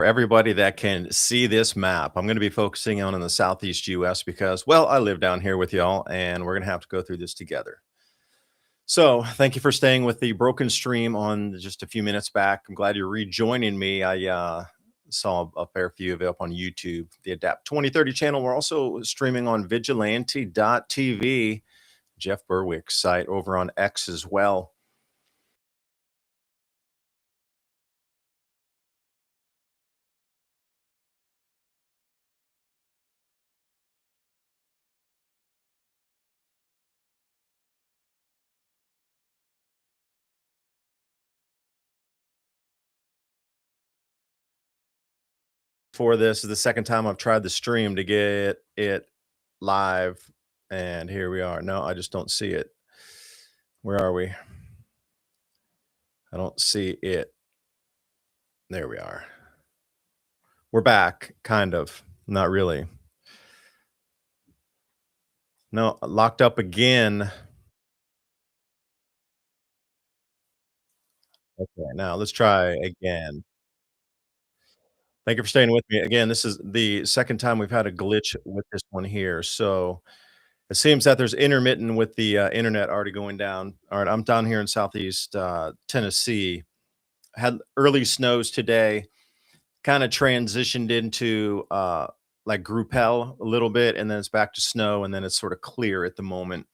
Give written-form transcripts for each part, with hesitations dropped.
For everybody that can see this map, I'm going to be focusing on in the Southeast US because, well, I live down here with y'all and we're going to have to go through this together. So, thank you for staying with the broken stream on just a few minutes back. I'm glad you're rejoining me. I saw a fair few of it up on YouTube, the Adapt 2030 channel. We're also streaming on vigilante.tv, Jeff Berwick's site over on X as well. For this is the second time I've tried the stream to get it live, and here we are. No, I just don't see it. Where are we? I don't see it. There we are. We're back, kind of. Not really. No, locked up again. Okay, now let's try again. Thank you for staying with me. Again, this is the second time we've had a glitch with this one here. So it seems that there's intermittent with the internet already going down. All right, I'm down here in Southeast Tennessee. Had early snows today, kind of transitioned into like group hell a little bit, and then it's back to snow, and then it's sort of clear at the moment.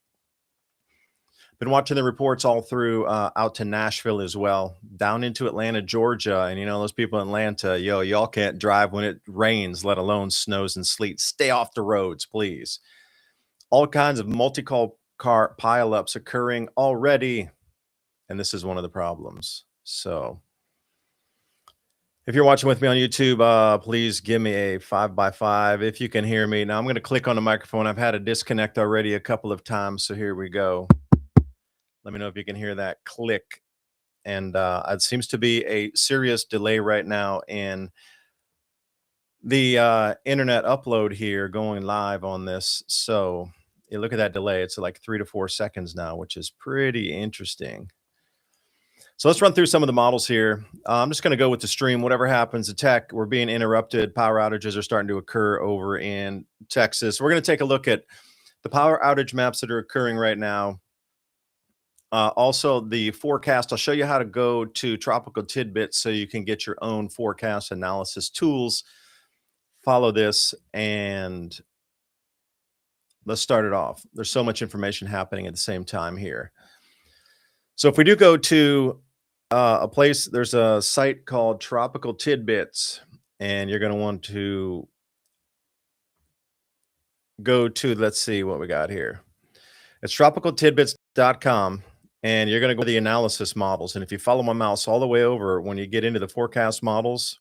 Been watching the reports all through out to Nashville as well, down into Atlanta, Georgia. And you know, those people in Atlanta, yo, y'all can't drive when it rains, let alone snows and sleet. Stay off the roads, please. All kinds of multi-car pileups occurring already. And this is one of the problems. So if you're watching with me on YouTube, please give me a 5x5 if you can hear me. Now I'm going to click on the microphone. I've had a disconnect already a couple of times, so here we go. Let me know if you can hear that click. And it seems to be a serious delay right now in the internet upload here going live on this. So you look at that delay. It's like 3 to 4 seconds now, which is pretty interesting. So let's run through some of the models here. I'm just going to go with the stream. Whatever happens, the tech, we're being interrupted. Power outages are starting to occur over in Texas. We're going to take a look at the power outage maps that are occurring right now. Also, the forecast. I'll show you how to go to Tropical Tidbits so you can get your own forecast analysis tools. Follow this and let's start it off. There's so much information happening at the same time here. So if we do go to a place, there's a site called Tropical Tidbits, and you're going to want to go to, let's see what we got here. It's tropicaltidbits.com, and you're going to go to the analysis models. And if you follow my mouse all the way over, when you get into the forecast models,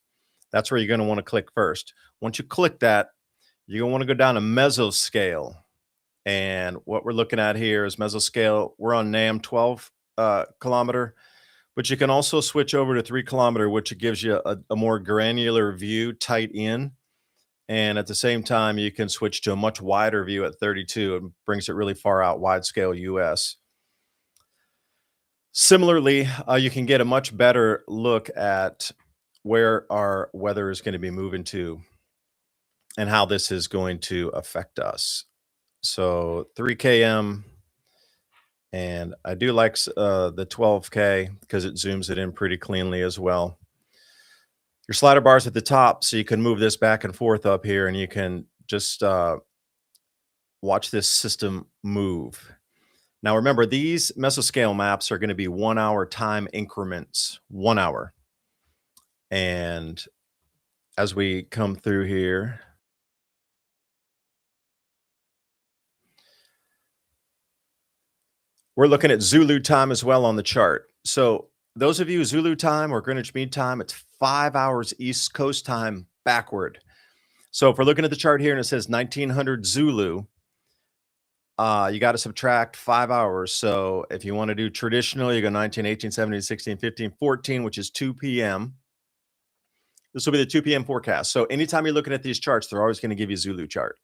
that's where you're going to want to click first. Once you click that, you're going to want to go down to mesoscale. And what we're looking at here is mesoscale. We're on NAM 12 kilometer, but you can also switch over to 3 kilometer, which gives you a more granular view tight in. And at the same time, you can switch to a much wider view at 32. It brings it really far out, wide scale US. Similarly, you can get a much better look at where our weather is going to be moving to and how this is going to affect us. So 3 km, and I do like the 12K because it zooms it in pretty cleanly as well. Your slider bars at the top, so you can move this back and forth up here, and you can just watch this system move. Now, remember, these mesoscale maps are going to be 1 hour time increments, 1 hour. And as we come through here, we're looking at Zulu time as well on the chart. So those of you Zulu time or Greenwich Mean Time, it's 5 hours East Coast time backward. So if we're looking at the chart here and it says 1900 Zulu, you got to subtract 5 hours. So if you want to do traditional, you go 19, 18, 17, 16, 15, 14, which is 2 p.m. This will be the 2 p.m. forecast. So anytime you're looking at these charts, they're always going to give you Zulu chart.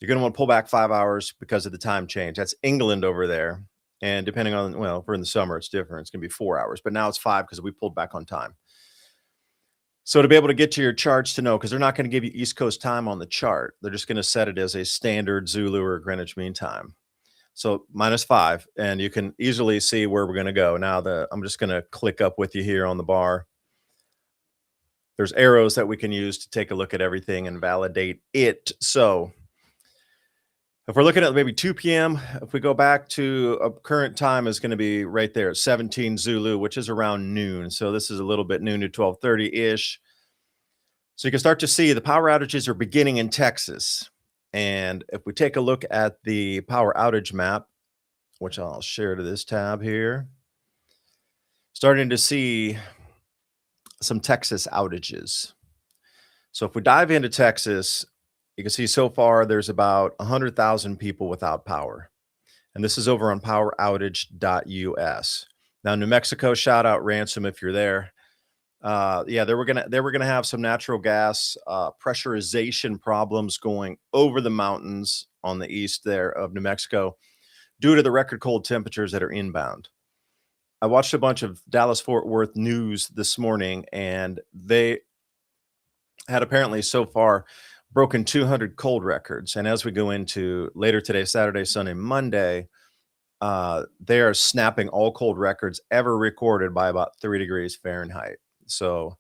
You're going to want to pull back 5 hours because of the time change. That's England over there. And depending on, well, if we're in the summer, it's different. It's going to be 4 hours. But now it's 5 because we pulled back on time. So to be able to get to your charts to know, because they're not going to give you East Coast time on the chart, they're just going to set it as a standard Zulu or Greenwich Mean Time. So -5, and you can easily see where we're going to go. Now I'm just going to click up with you here on the bar. There's arrows that we can use to take a look at everything and validate it. So if we're looking at maybe 2 p.m., if we go back to a current time is going to be right there, 17 Zulu, which is around noon. So this is a little bit noon to 12:30-ish. So you can start to see the power outages are beginning in Texas. And if we take a look at the power outage map, which I'll share to this tab here, starting to see some Texas outages. So if we dive into Texas, you can see so far there's about 100,000 people without power. And this is over on poweroutage.us. Now, New Mexico, shout out Ransom if you're there. Yeah, they were gonna have some natural gas pressurization problems going over the mountains on the east there of New Mexico due to the record cold temperatures that are inbound. I watched a bunch of Dallas Fort Worth news this morning, and they had apparently so far broken 200 cold records. And as we go into later today, Saturday, Sunday, Monday, they are snapping all cold records ever recorded by about 3 degrees Fahrenheit. So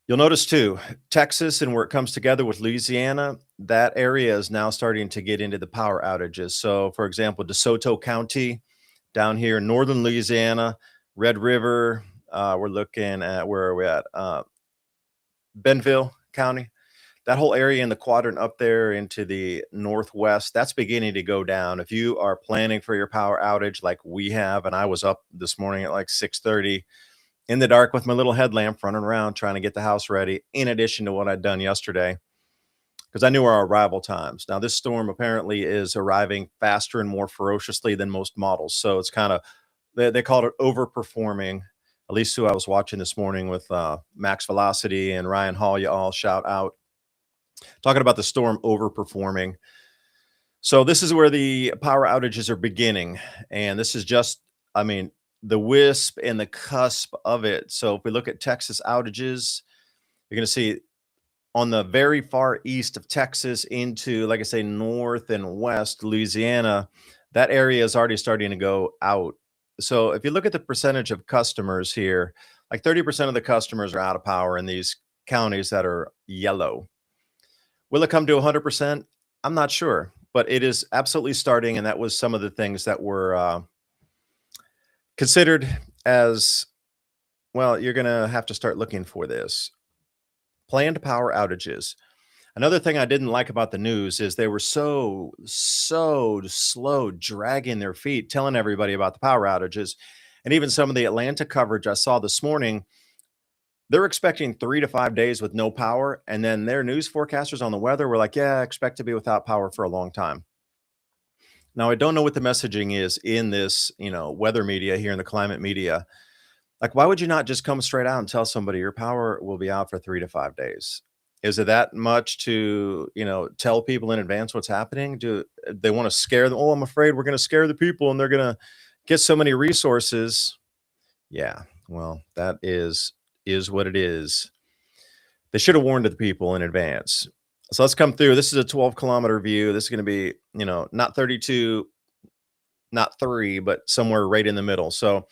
you'll notice too, Texas and where it comes together with Louisiana, that area is now starting to get into the power outages. So, for example, DeSoto County down here in northern Louisiana, Red River, we're looking at where are we at? Bentonville County, that whole area in the quadrant up there into the northwest, that's beginning to go down. If you are planning for your power outage like we have, and I was up this morning at like 6:30 in the dark with my little headlamp running around trying to get the house ready, in addition to what I'd done yesterday, because I knew our arrival times. Now, this storm apparently is arriving faster and more ferociously than most models. So it's kind of, they called it overperforming. At least who I was watching this morning with Max Velocity and Ryan Hall, you all shout out, talking about the storm overperforming. So this is where the power outages are beginning. And this is just, I mean, the wisp and the cusp of it. So if we look at Texas outages, you're going to see on the very far east of Texas into, like I say, north and west Louisiana, that area is already starting to go out. So if you look at the percentage of customers here, like 30% of the customers are out of power in these counties that are yellow. Will it come to 100%? I'm not sure, but it is absolutely starting. And that was some of the things that were considered as, well, you're going to have to start looking for this. Planned power outages. Another thing I didn't like about the news is they were so slow, dragging their feet, telling everybody about the power outages. And even some of the Atlanta coverage I saw this morning, they're expecting 3 to 5 days with no power. And then their news forecasters on the weather were like, yeah, I expect to be without power for a long time. Now, I don't know what the messaging is in this, weather media here in the climate media. Like, why would you not just come straight out and tell somebody your power will be out for 3 to 5 days? Is it that much to, tell people in advance what's happening? Do they want to scare them? Oh, I'm afraid we're going to scare the people and they're going to get so many resources. Yeah, well, that is what it is. They should have warned the people in advance. So let's come through. This is a 12-kilometer view. This is going to be, not 32, not 3, but somewhere right in the middle. So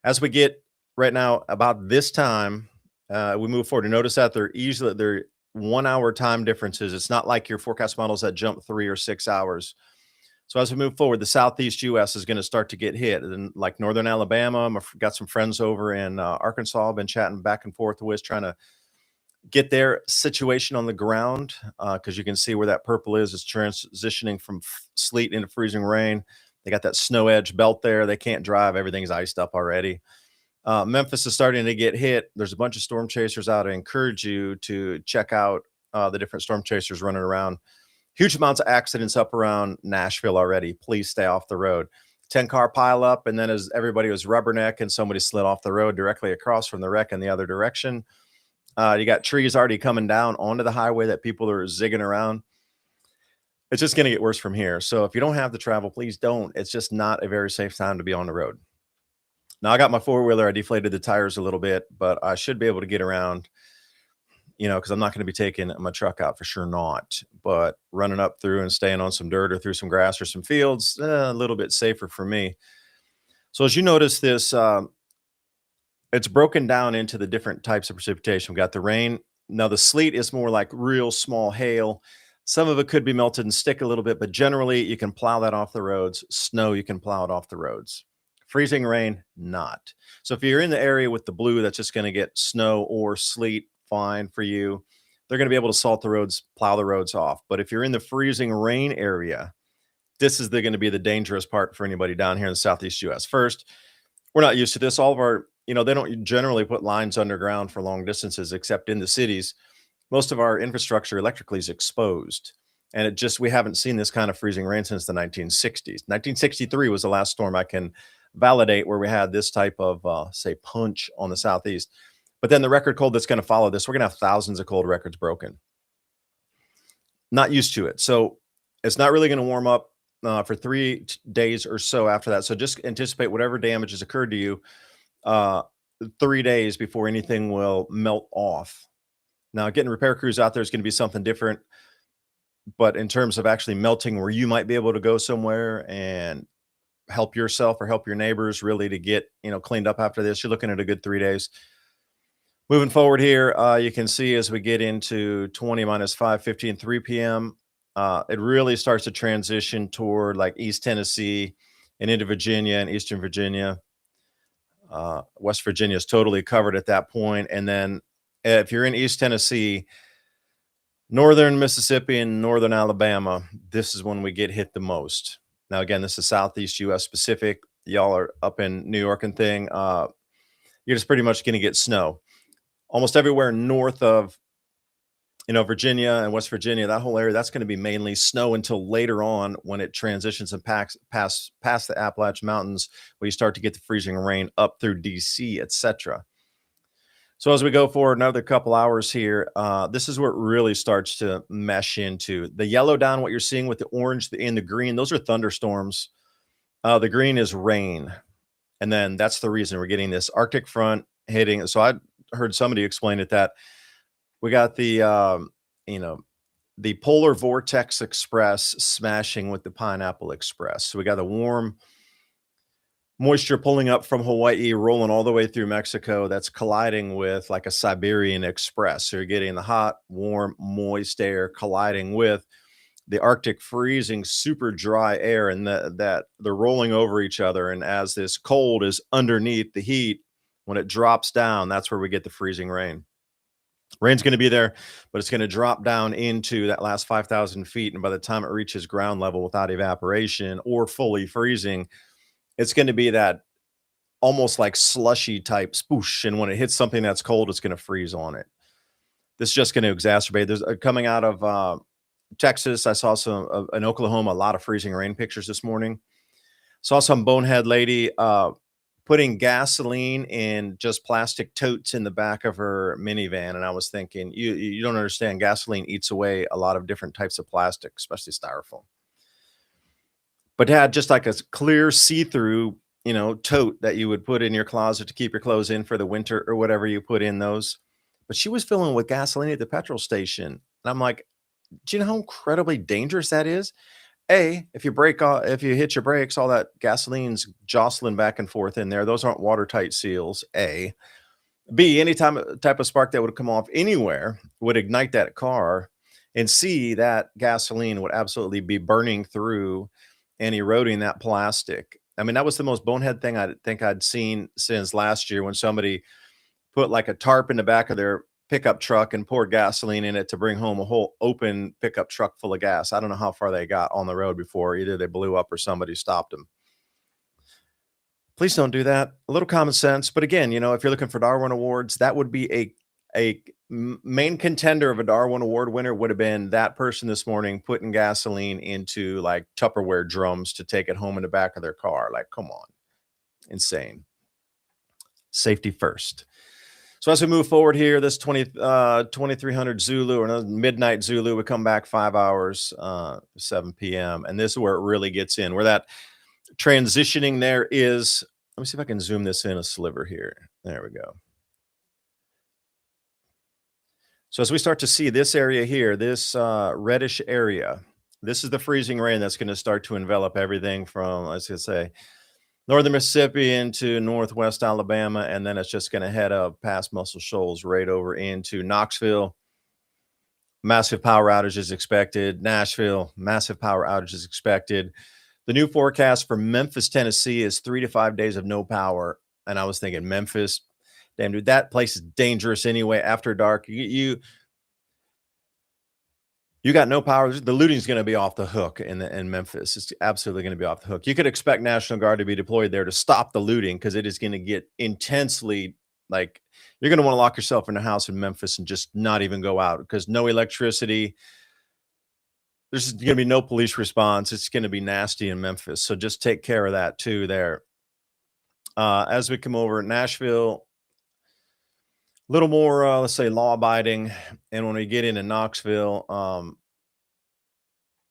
as we get right now about this time, we move forward. And notice that they're 1 hour time differences. It's not like your forecast models that jump 3 or 6 hours. So as we move forward, the Southeast U.S. is going to start to get hit. And like Northern Alabama, I've got some friends over in Arkansas. I've been chatting back and forth with, trying to get their situation on the ground, because you can see where that purple is. It's transitioning from sleet into freezing rain. They got that snow edge belt there. They can't drive. Everything's iced up already. Memphis is starting to get hit. There's a bunch of storm chasers out. I encourage you to check out the different storm chasers running around. Huge amounts of accidents up around Nashville already. Please stay off the road. 10-car pile up, and then as everybody was rubberneck and somebody slid off the road directly across from the wreck in the other direction. You got trees already coming down onto the highway that people are zigging around. It's just going to get worse from here. So if you don't have to travel, please don't. It's just not a very safe time to be on the road. Now I got my four-wheeler, I deflated the tires a little bit, but I should be able to get around, because I'm not gonna be taking my truck out, for sure not, but running up through and staying on some dirt or through some grass or some fields, a little bit safer for me. So as you notice this, it's broken down into the different types of precipitation. We got the rain. Now the sleet is more like real small hail. Some of it could be melted and stick a little bit, but generally you can plow that off the roads. Snow, you can plow it off the roads. Freezing rain, not. So if you're in the area with the blue that's just going to get snow or sleet, fine for you. They're going to be able to salt the roads, plow the roads off. But if you're in the freezing rain area, this is going to be the dangerous part for anybody down here in the Southeast US. First, we're not used to this. All of our, they don't generally put lines underground for long distances except in the cities. Most of our infrastructure electrically is exposed. And we haven't seen this kind of freezing rain since the 1960s. 1963 was the last storm I can validate where we had this type of, say, punch on the Southeast. But then the record cold that's going to follow this, we're going to have thousands of cold records broken. Not used to it. So it's not really going to warm up for 3 days or so after that. So just anticipate whatever damage has occurred to you 3 days before anything will melt off. Now, getting repair crews out there is going to be something different. But in terms of actually melting where you might be able to go somewhere and help yourself or help your neighbors really to get, cleaned up after this, you're looking at a good 3 days. Moving forward here, you can see as we get into 20 minus 5, 15, 3 p.m., it really starts to transition toward like East Tennessee and into Virginia and Eastern Virginia. West Virginia is totally covered at that point. And then if you're in East Tennessee, Northern Mississippi and Northern Alabama, this is when we get hit the most. Now, again, this is Southeast US specific. Y'all are up in New York and thing. You're just pretty much going to get snow. Almost everywhere north of, Virginia and West Virginia, that whole area, that's going to be mainly snow until later on when it transitions and past the Appalachian Mountains, where you start to get the freezing rain up through DC, etc. So as we go forward another couple hours here, this is where it really starts to mesh into. The yellow down, what you're seeing with the orange and the green, those are thunderstorms. The green is rain. And then that's the reason we're getting this Arctic front hitting. So I heard somebody explain it that we got the polar vortex express smashing with the pineapple express. So we got the warm moisture pulling up from Hawaii, rolling all the way through Mexico. That's colliding with like a Siberian express. So you're getting the hot, warm, moist air colliding with the Arctic freezing, super dry air, and that they're rolling over each other. And as this cold is underneath the heat, when it drops down, that's where we get the freezing rain. Rain's going to be there, but it's going to drop down into that last 5,000 feet. And by the time it reaches ground level without evaporation or fully freezing, it's going to be that almost like slushy type spoosh. And when it hits something that's cold, it's going to freeze on it. This is just going to exacerbate. There's coming out of Texas. I saw some in Oklahoma, a lot of freezing rain pictures this morning. Saw some bonehead lady putting gasoline in just plastic totes in the back of her minivan. And I was thinking, you don't understand. Gasoline eats away a lot of different types of plastic, especially styrofoam. But had just like a clear see-through, tote that you would put in your closet to keep your clothes in for the winter or whatever you put in those. But she was filling with gasoline at the petrol station. And I'm like, do you know how incredibly dangerous that is? If you hit your brakes, all that gasoline's jostling back and forth in there. Those aren't watertight seals. A. B, any type of spark that would come off anywhere would ignite that car. And C, that gasoline would absolutely be burning through and eroding that plastic. I mean, that was the most bonehead thing I think I'd seen since last year when somebody put like a tarp in the back of their pickup truck and poured gasoline in it to bring home a whole open pickup truck full of gas. I don't know how far they got on the road before either they blew up or somebody stopped them. Please don't do that. A little common sense. But again, if you're looking for Darwin Awards, that would be a main contender of a Darwin Award winner would have been that person this morning putting gasoline into like Tupperware drums to take it home in the back of their car. Like, come on. Insane. Safety first. So as we move forward here, this 2300 Zulu or midnight Zulu would come back 5 hours, 7 p.m. And this is where it really gets in, where that transitioning there is Let me see if I can zoom this in a sliver here. There we go. So as we start to see this area here, this reddish area, this is the freezing rain that's going to start to envelop everything from, let's just say, northern Mississippi into northwest Alabama, and then it's just going to head up past Muscle Shoals right over into Knoxville. Massive power outages expected. Nashville, massive power outages expected. The new forecast for Memphis, Tennessee is 3 to 5 days of no power. And I was thinking, Memphis, damn, dude, that place is dangerous anyway. After dark, you got no power. The looting's going to be off the hook in Memphis. It's absolutely going to be off the hook. You could expect National Guard to be deployed there to stop the looting because it is going to get intensely like you're going to want to lock yourself in a house in Memphis and just not even go out because no electricity. There's going to be no police response. It's going to be nasty in Memphis. So just take care of that too there. As we come over Nashville, a little more, let's say, law abiding. And when we get into Knoxville,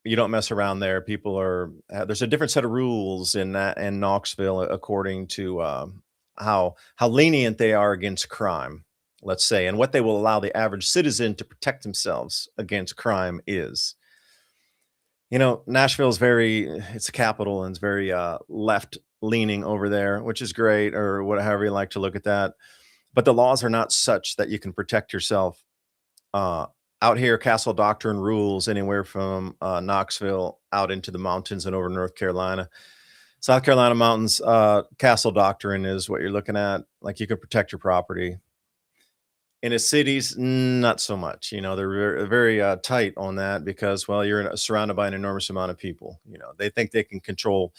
you don't mess around there. People are there's a different set of rules in that in Knoxville according to how lenient they are against crime, let's say, and what they will allow the average citizen to protect themselves against crime is. Nashville is it's a capital and it's very left leaning over there, which is great, or whatever you like to look at that. But the laws are not such that you can protect yourself. Uh, Out here, Castle Doctrine rules anywhere from Knoxville out into the mountains and over North Carolina. South Carolina mountains, Castle Doctrine is what you're looking at. Like you can protect your property. In the cities, not so much. They're very tight on that because, well, you're surrounded by an enormous amount of people. They think they can control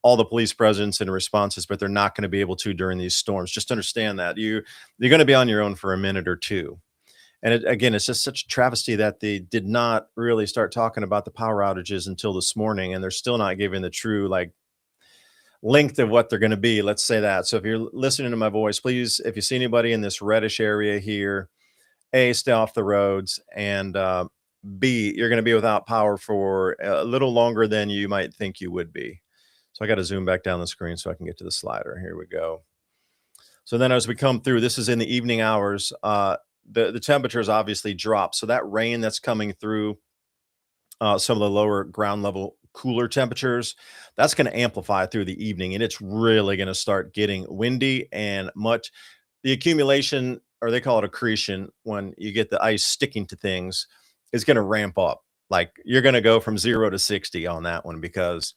all the police presence and responses, but they're not going to be able to during these storms. Just understand that you're going to be on your own for a minute or two. And again, it's just such a travesty that they did not really start talking about the power outages until this morning, and they're still not giving the true length of what they're going to be. Let's say that. So if you're listening to my voice, please, if you see anybody in this reddish area here, A, stay off the roads, and B, you're going to be without power for a little longer than you might think you would be. So I got to zoom back down the screen so I can get to the slider. Here we go. So then as we come through, this is in the evening hours. The temperatures obviously drop. So that rain that's coming through some of the lower ground level cooler temperatures, that's going to amplify through the evening. And it's really going to start getting windy and much. The accumulation, or they call it accretion, when you get the ice sticking to things, is going to ramp up. Like you're going to go from 0 to 60 on that one because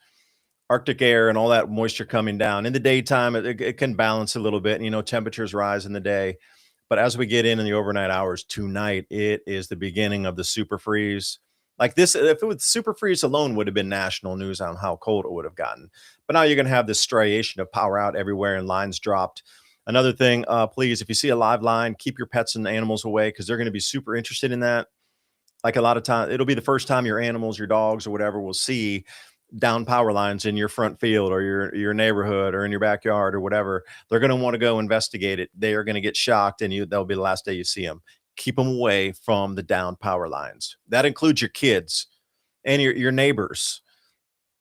Arctic air and all that moisture coming down in the daytime, it can balance a little bit. Temperatures rise in the day. But as we get in the overnight hours tonight, it is the beginning of the super freeze. Like this, if it was super freeze alone, would have been national news on how cold it would have gotten. But now you're going to have this striation of power out everywhere and lines dropped. Another thing, please, if you see a live line, keep your pets and animals away because they're going to be super interested in that. Like a lot of time, it'll be the first time your animals, your dogs, or whatever will see down power lines in your front field or your neighborhood or in your backyard or whatever. They're going to want to go investigate it. They are going to get shocked, and that'll be the last day you see them. Keep them away from the down power lines. That includes your kids and your neighbors,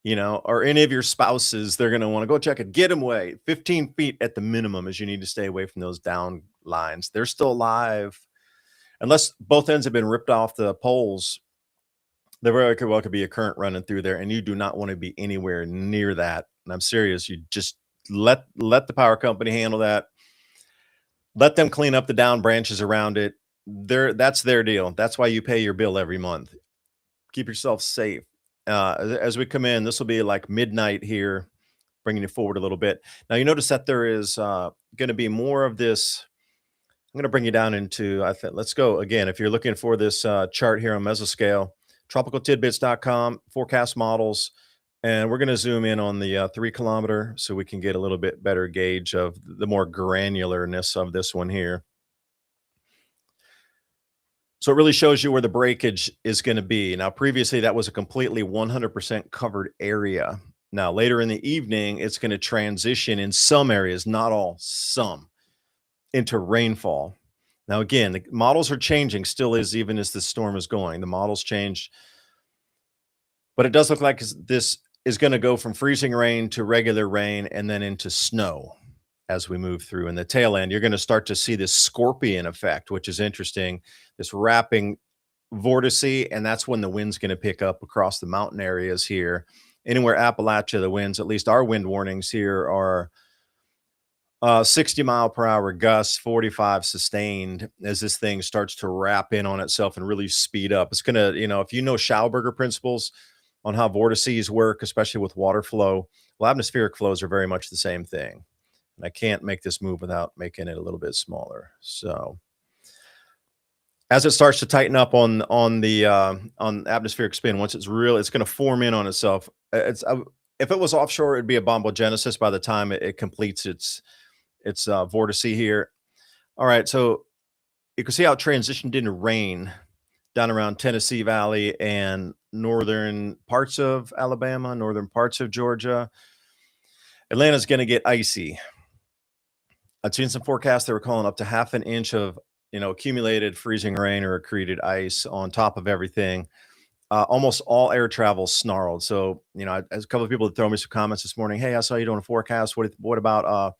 or any of your spouses. They're going to want to go check it. Get them away. 15 feet at the minimum is you need to stay away from those down lines. They're still alive. Unless both ends have been ripped off the poles, there very well could be a current running through there, and you do not want to be anywhere near that. And I'm serious. You just let the power company handle that. Let them clean up the down branches around it. That's their deal. That's why you pay your bill every month. Keep yourself safe. As we come in, this will be like midnight here, bringing you forward a little bit. Now you notice that there is going to be more of this. I'm going to bring you down into, I think, let's go again. If you're looking for this chart here on mesoscale, tropicaltidbits.com, forecast models, and we're going to zoom in on the 3 kilometer so we can get a little bit better gauge of the more granularness of this one here. So it really shows you where the breakage is going to be. Now, previously, that was a completely 100% covered area. Now, later in the evening, it's going to transition in some areas, not all, some, into rainfall. Now, again, the models are changing still even as the storm is going. The models change. But it does look like this is going to go from freezing rain to regular rain and then into snow. as we move through. In the tail end, you're going to start to see this scorpion effect, which is interesting, this wrapping vortice, and that's when the wind's going to pick up across the mountain areas here. Anywhere Appalachia, the winds, at least our wind warnings here are 60-mile-per-hour gusts, 45 sustained as this thing starts to wrap in on itself and really speed up. It's gonna, if you know Schauberger principles on how vortices work, especially with water flow, well, atmospheric flows are very much the same thing. And I can't make this move without making it a little bit smaller. So as it starts to tighten up on atmospheric spin, once it's going to form in on itself. If it was offshore, it'd be a bombogenesis by the time it completes its vortice here. All right, so you can see how it transitioned into rain down around Tennessee Valley and northern parts of Alabama, northern parts of Georgia. Atlanta's going to get icy. I've seen some forecasts that were calling up to half an inch of accumulated freezing rain or accreted ice on top of everything. Almost all air travel snarled. So, as a couple of people that throw me some comments this morning, hey, I saw you doing a forecast. What about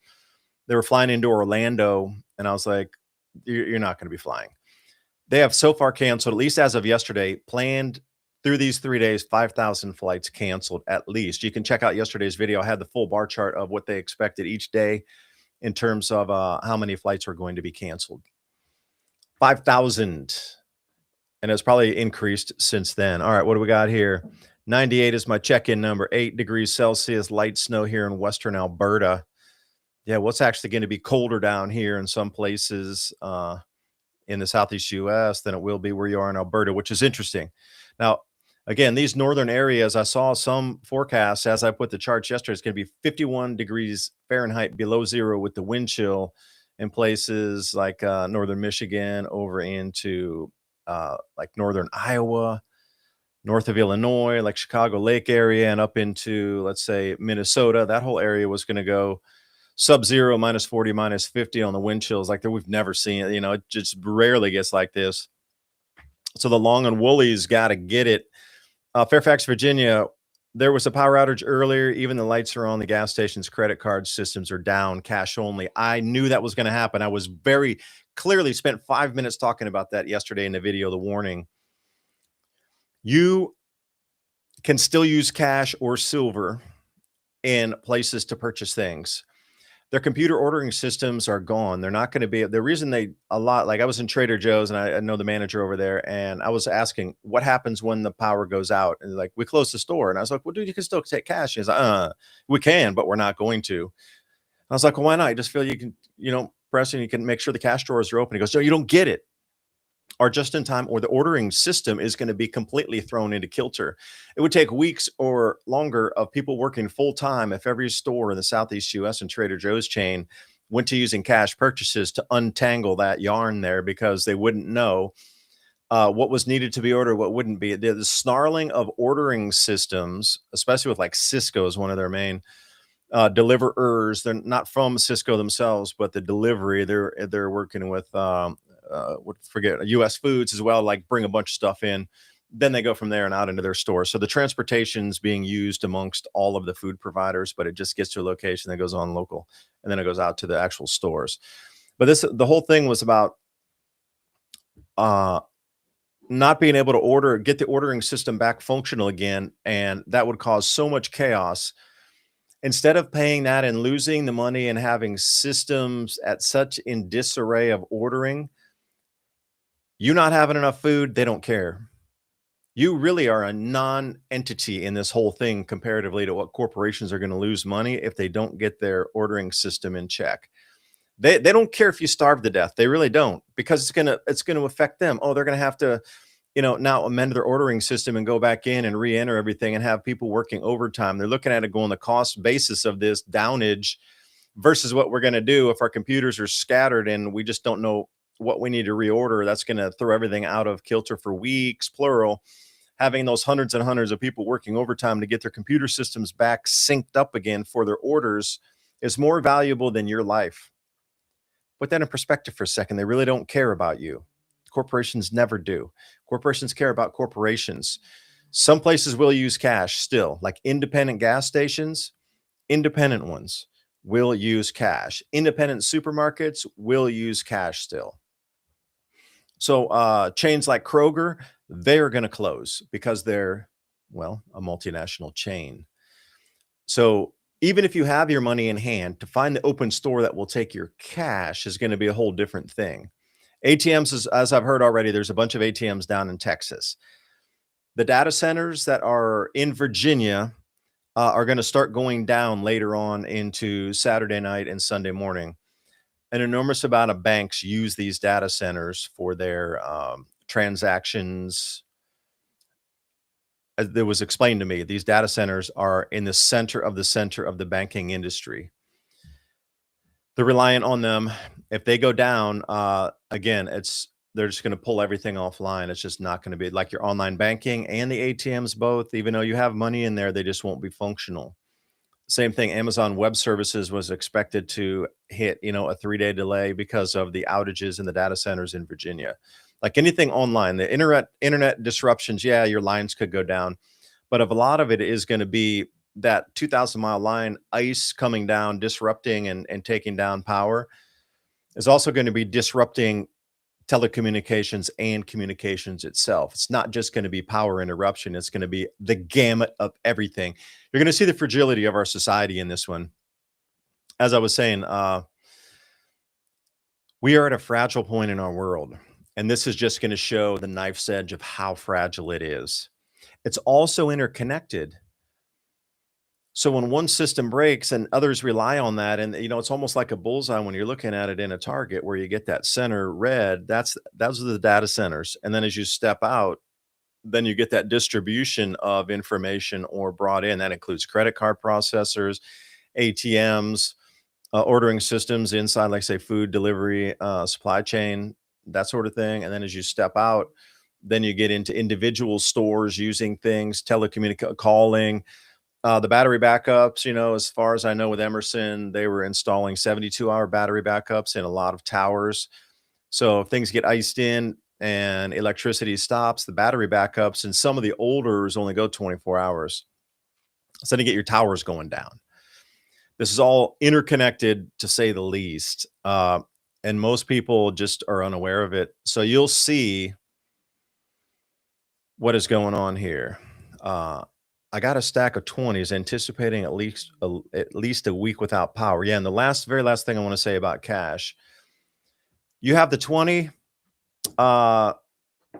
they were flying into Orlando? And I was like, you're not going to be flying. They have so far canceled, at least as of yesterday, planned through these 3 days, 5,000 flights canceled at least. You can check out yesterday's video. I had the full bar chart of what they expected each day in terms of how many flights are going to be canceled. 5,000. And it's probably increased since then. All right, what do we got here? 98 is my check-in number, 8 degrees Celsius, light snow here in western Alberta. Yeah, what's actually going to be colder down here in some places in the southeast U.S. than it will be where you are in Alberta, which is interesting. Now, again, these northern areas, I saw some forecasts as I put the charts yesterday. It's going to be 51 degrees Fahrenheit below zero with the wind chill in places like northern Michigan over into like northern Iowa, north of Illinois, like Chicago Lake area, and up into, let's say, Minnesota. That whole area was going to go sub-zero, minus 40, minus 50 on the wind chills like that we've never seen. It just rarely gets like this. So the long and woolies got to get it. Fairfax, Virginia, there was a power outage earlier. Even the lights are on. The gas station's credit card systems are down, cash only. I knew that was going to happen. I was very clearly spent 5 minutes talking about that yesterday in the video, the warning. You can still use cash or silver in places to purchase things. Their computer ordering systems are gone. They're not going to be the reason like I was in Trader Joe's and I know the manager over there, and I was asking what happens when the power goes out, and like, we close the store. And I was like, well, dude, you can still take cash. He's like, we can, but we're not going to. I was like, well, why not? I just feel you can, press and you can make sure the cash drawers are open. He goes, no, you don't get it. Or just in time, or the ordering system is going to be completely thrown into kilter. It would take weeks or longer of people working full time if every store in the Southeast US and Trader Joe's chain went to using cash purchases to untangle that yarn there, because they wouldn't know what was needed to be ordered, what wouldn't be. The snarling of ordering systems, especially with like Cisco is one of their main deliverers. They're not from Cisco themselves, but the delivery, they're working with forget U.S. Foods as well, like bring a bunch of stuff in, then they go from there and out into their stores. So the transportation's being used amongst all of the food providers, but it just gets to a location that goes on local, and then it goes out to the actual stores. But the whole thing was about not being able to get the ordering system back functional again, and that would cause so much chaos. Instead of paying that and losing the money and having systems at such in disarray of ordering, you not having enough food, they don't care. You really are a non-entity in this whole thing comparatively to what corporations are going to lose money if they don't get their ordering system in check. They don't care if you starve to death. They really don't, because it's gonna affect them. Oh, they're gonna have to, now amend their ordering system and go back in and re-enter everything and have people working overtime. They're looking at it going, the cost basis of this downage versus what we're going to do if our computers are scattered and we just don't know what we need to reorder. That's going to throw everything out of kilter for weeks, plural. Having those hundreds and hundreds of people working overtime to get their computer systems back synced up again for their orders is more valuable than your life. Put that in perspective for a second. They really don't care about you. Corporations never do. Corporations care about corporations. Some places will use cash still, like independent gas stations, independent ones will use cash. Independent supermarkets will use cash still. So chains like Kroger, they are going to close because they're, well, a multinational chain. So even if you have your money in hand, to find the open store that will take your cash is going to be a whole different thing. ATMs, as I've heard already, there's a bunch of ATMs down in Texas. The data centers that are in Virginia are going to start going down later on into Saturday night and Sunday morning. An enormous amount of banks use these data centers for their transactions. As it was explained to me, these data centers are in the center of the banking industry. They're reliant on them. If they go down, again, they're just going to pull everything offline. It's just not going to be like your online banking and the ATMs both. Even though you have money in there, they just won't be functional. Same thing, Amazon Web Services was expected to hit, a 3-day delay because of the outages in the data centers in Virginia. Like anything online, the internet disruptions, yeah, your lines could go down, but a lot of it is going to be that 2,000-mile line, ice coming down, disrupting and taking down power is also going to be disrupting telecommunications and communications itself. It's not just going to be power interruption, it's going to be the gamut of everything. You're going to see the fragility of our society in this one. As I was saying, we are at a fragile point in our world, and this is just going to show the knife's edge of how fragile it is. It's also interconnected. So when one system breaks and others rely on that, and it's almost like a bullseye when you're looking at it in a target where you get that center red, those are the data centers. And then as you step out, then you get that distribution of information or brought in. That includes credit card processors, ATMs, ordering systems inside, like say food delivery, supply chain, that sort of thing. And then as you step out, then you get into individual stores using things, telecommunication, calling, the battery backups, as far as I know with Emerson, they were installing 72-hour battery backups in a lot of towers. So if things get iced in and electricity stops, the battery backups and some of the olders only go 24 hours. So then you get your towers going down. This is all interconnected, to say the least. And most people just are unaware of it. So you'll see what is going on here. I got a stack of 20s anticipating at least a week without power. Yeah, and the very last thing I want to say about cash. You have the 20, my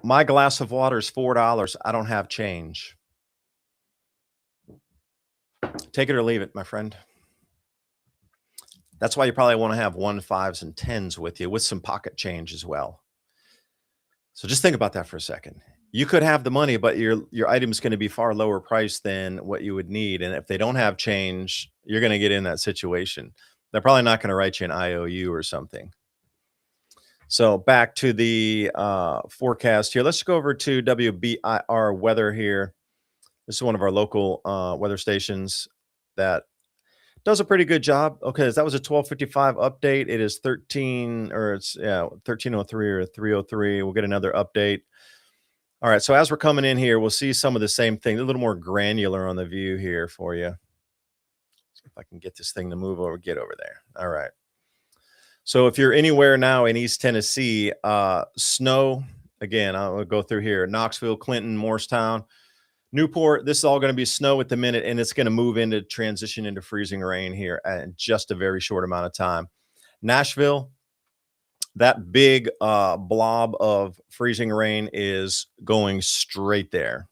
glass of water is $4. I don't have change. Take it or leave it, my friend. That's why you probably want to have 1, 5s, and 10s with you with some pocket change as well. So just think about that for a second. You could have the money, but your item is going to be far lower priced than what you would need. And if they don't have change, you're going to get in that situation. They're probably not going to write you an IOU or something. So back to the forecast here. Let's go over to WBIR weather here. This is one of our local weather stations that does a pretty good job. Okay, that was a 12:55 update. It is 1303 or 303. We'll get another update. All right, so as we're coming in here, we'll see some of the same thing, a little more granular on the view here for you. See if I can get this thing to move over, get over there. All right. So if you're anywhere now in East Tennessee, snow, again, I'll go through here, Knoxville, Clinton, Morristown, Newport, this is all going to be snow at the minute, and it's going to move into transition into freezing rain here in just a very short amount of time. Nashville, that big blob of freezing rain is going straight there.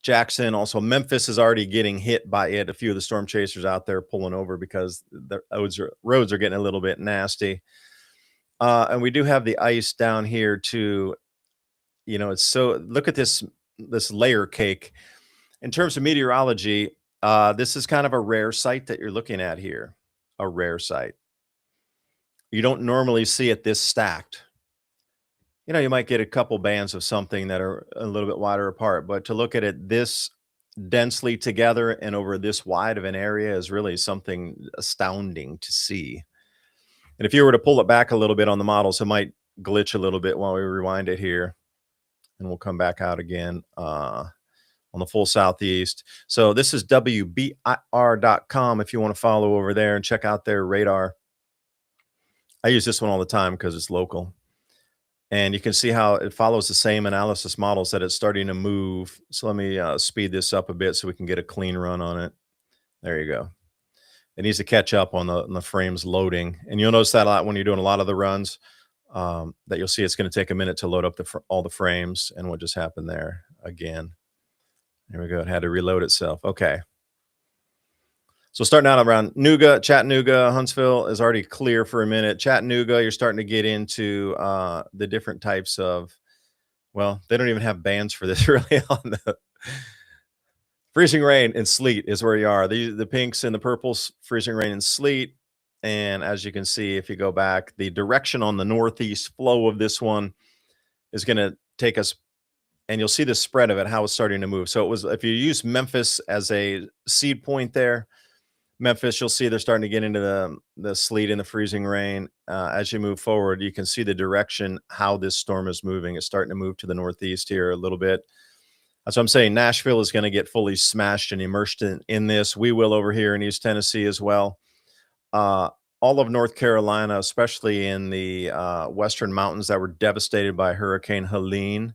Jackson, also Memphis is already getting hit by it. A few of the storm chasers out there pulling over because the roads are getting a little bit nasty. And we do have the ice down here too. It's so, look at this layer cake. In terms of meteorology, this is kind of a rare sight that you're looking at here. A rare sight. You don't normally see it this stacked. You might get a couple bands of something that are a little bit wider apart, but to look at it this densely together and over this wide of an area is really something astounding to see. And if you were to pull it back a little bit on the models, it might glitch a little bit while we rewind it here. And we'll come back out again. on the full southeast. So this is WBIR.com if you want to follow over there and check out their radar. I use this one all the time because it's local. And you can see how it follows the same analysis models that it's starting to move. So let me speed this up a bit so we can get a clean run on it. There you go. It needs to catch up on the frames loading. And you'll notice that a lot when you're doing a lot of the runs, that you'll see it's going to take a minute to load up all the frames. And what just happened there again. There we go. It had to reload itself. Okay. So starting out around Chattanooga, Huntsville is already clear for a minute. Chattanooga, you're starting to get into the different types of, well, they don't even have bands for this really on the freezing rain and sleet is where you are. The pinks and the purples, freezing rain and sleet. And as you can see, if you go back, the direction on the northeast flow of this one is going to take us, and you'll see the spread of it, how it's starting to move. So it was, if you use Memphis as a seed point there, Memphis, you'll see they're starting to get into the sleet and the freezing rain. As you move forward, you can see the direction, how this storm is moving. It's starting to move to the northeast here a little bit. That's what I'm saying. Nashville is going to get fully smashed and immersed in this. We will over here in East Tennessee as well. All of North Carolina, especially in the western mountains that were devastated by Hurricane Helene,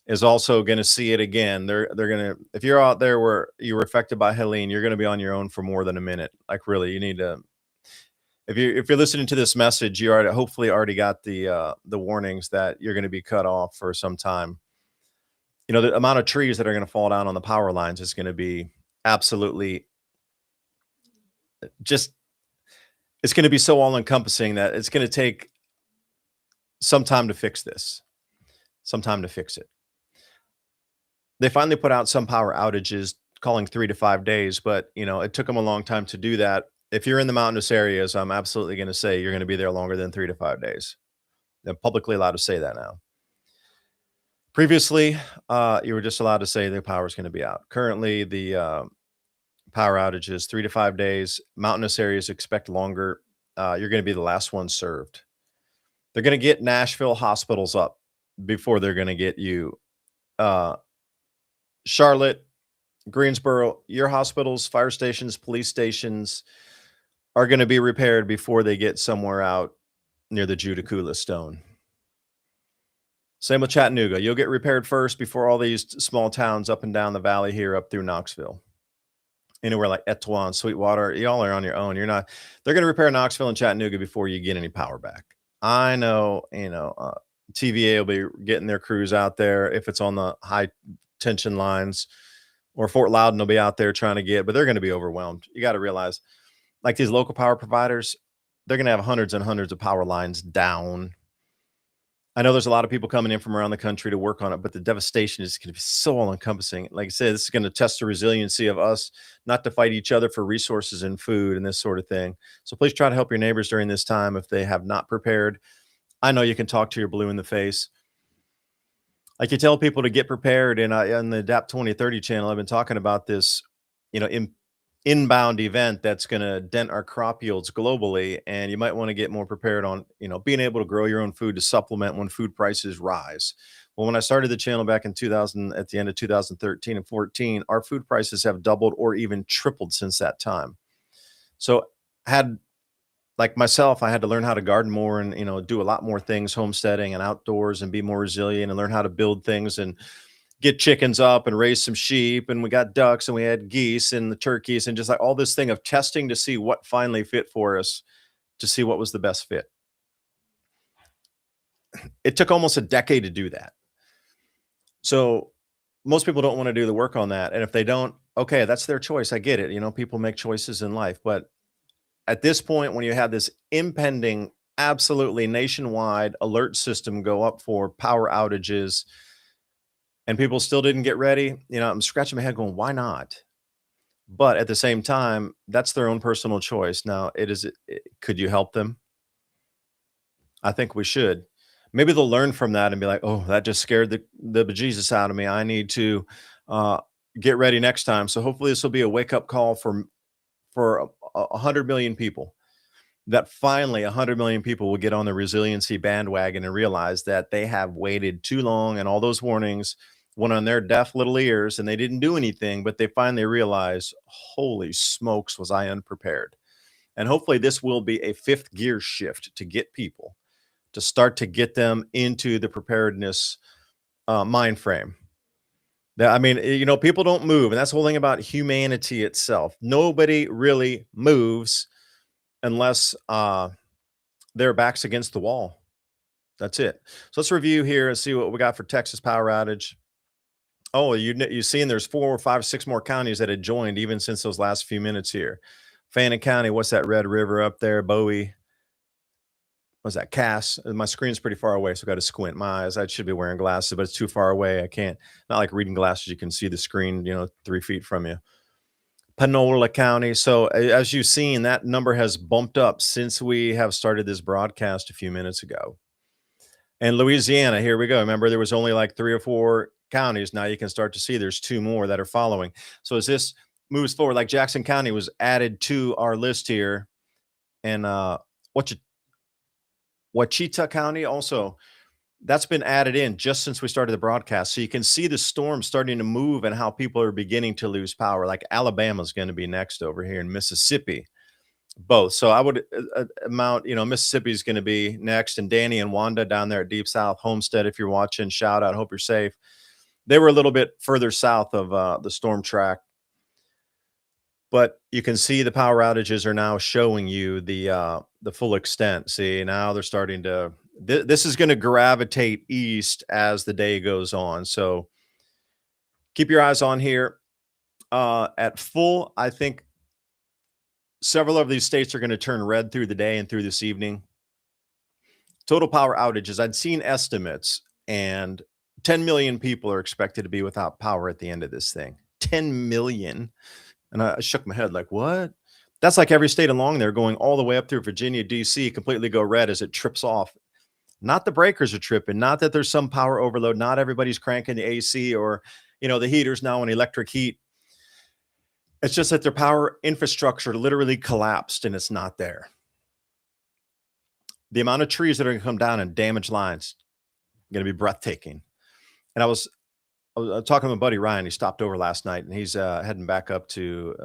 is also going to see it again. They're going to, if you're out there where you were affected by Helene, you're going to be on your own for more than a minute. Like really, you need to. If you're listening to this message, you already hopefully already got the warnings that you're going to be cut off for some time. You know, the amount of trees that are going to fall down on the power lines is going to be absolutely just. It's going to be so all encompassing that it's going to take some time to fix this. Some time to fix it. They finally put out some power outages calling 3 to 5 days, but you know, it took them a long time to do that. If you're in the mountainous areas, I'm absolutely going to say you're going to be there longer than 3 to 5 days. They're publicly allowed to say that now. Previously, you were just allowed to say the power is going to be out. Currently, the power outages 3 to 5 days. Mountainous areas expect longer. You're going to be the last one served. They're going to get Nashville hospitals up before they're going to get you. Charlotte, Greensboro, your hospitals, fire stations, police stations are going to be repaired before they get somewhere out near the Judaculla Stone. Same with Chattanooga. You'll get repaired first before all these small towns up and down the valley here up through Knoxville. Anywhere like Etowah and Sweetwater, y'all are on your own. You're not, they're going to repair Knoxville and Chattanooga before you get any power back. I know, TVA will be getting their crews out there if it's on the high tension lines, or Fort Loudon will be out there trying to get, but they're going to be overwhelmed. You got to realize, like these local power providers, they're going to have hundreds and hundreds of power lines down. I know there's a lot of people coming in from around the country to work on it, but the devastation is going to be so all encompassing. Like I said, this is going to test the resiliency of us not to fight each other for resources and food and this sort of thing. So please try to help your neighbors during this time if they have not prepared. I know you can talk to your blue in the face. Like you tell people to get prepared, and on the Adapt 2030 channel, I've been talking about this, inbound event that's going to dent our crop yields globally, and you might want to get more prepared on, being able to grow your own food to supplement when food prices rise. Well, when I started the channel back in 2000, at the end of 2013 and 14, our food prices have doubled or even tripled since that time. So, like myself, I had to learn how to garden more and, do a lot more things, homesteading and outdoors, and be more resilient and learn how to build things and get chickens up and raise some sheep. And we got ducks and we had geese and the turkeys and just like all this thing of testing to see what finally fit for us, to see what was the best fit. It took almost a decade to do that. So most people don't want to do the work on that. And if they don't, okay, that's their choice. I get it. People make choices in life, but at this point, when you have this impending, absolutely nationwide alert system go up for power outages, and people still didn't get ready, I'm scratching my head going, why not? But at the same time, that's their own personal choice. Now, could you help them? I think we should. Maybe they'll learn from that and be like, oh, that just scared the bejesus out of me. I need to get ready next time. So hopefully this will be a wake-up call for 100 million people, that finally 100 million people will get on the resiliency bandwagon and realize that they have waited too long, and all those warnings went on their deaf little ears and they didn't do anything, but they finally realized, holy smokes, was I unprepared. And hopefully, this will be a fifth gear shift to get people to start to get them into the preparedness mind frame. I mean, people don't move, and that's the whole thing about humanity itself. Nobody really moves unless their back's against the wall. That's it. So let's review here and see what we got for Texas power outage. Oh, you seen there's 4, 5, 6 more counties that had joined even since those last few minutes here. Fannin County, what's that Red River up there? Bowie, what's that? Cass. My screen's pretty far away, so I got to squint my eyes. I should be wearing glasses, but it's too far away. I can't. Not like reading glasses. You can see the screen, 3 feet from you. Panola County. So as you've seen, that number has bumped up since we have started this broadcast a few minutes ago. And Louisiana, here we go. Remember, there was only like 3 or 4 counties. Now you can start to see there's 2 more that are following. So as this moves forward, like Jackson County was added to our list here, and Wachita County also, that's been added in just since we started the broadcast. So you can see the storm starting to move and how people are beginning to lose power. Like Alabama's going to be next over here in Mississippi, both. So I would Mississippi is going to be next, and Danny and Wanda down there at Deep South Homestead. If you're watching, shout out. Hope you're safe. They were a little bit further south of the storm track, but you can see the power outages are now showing you the full extent. See, now they're starting to. This is going to gravitate east as the day goes on. So keep your eyes on here. At full, I think several of these states are going to turn red through the day and through this evening. Total power outages. I'd seen estimates, and 10 million people are expected to be without power at the end of this thing. 10 million. And I shook my head like, what? That's like every state along there going all the way up through Virginia, D.C., completely go red as it trips off. Not the breakers are tripping, not that there's some power overload, not everybody's cranking the AC or, the heaters now in electric heat. It's just that their power infrastructure literally collapsed and it's not there. The amount of trees that are going to come down and damage lines going to be breathtaking. And I was talking to my buddy Ryan. He stopped over last night, and he's heading back up to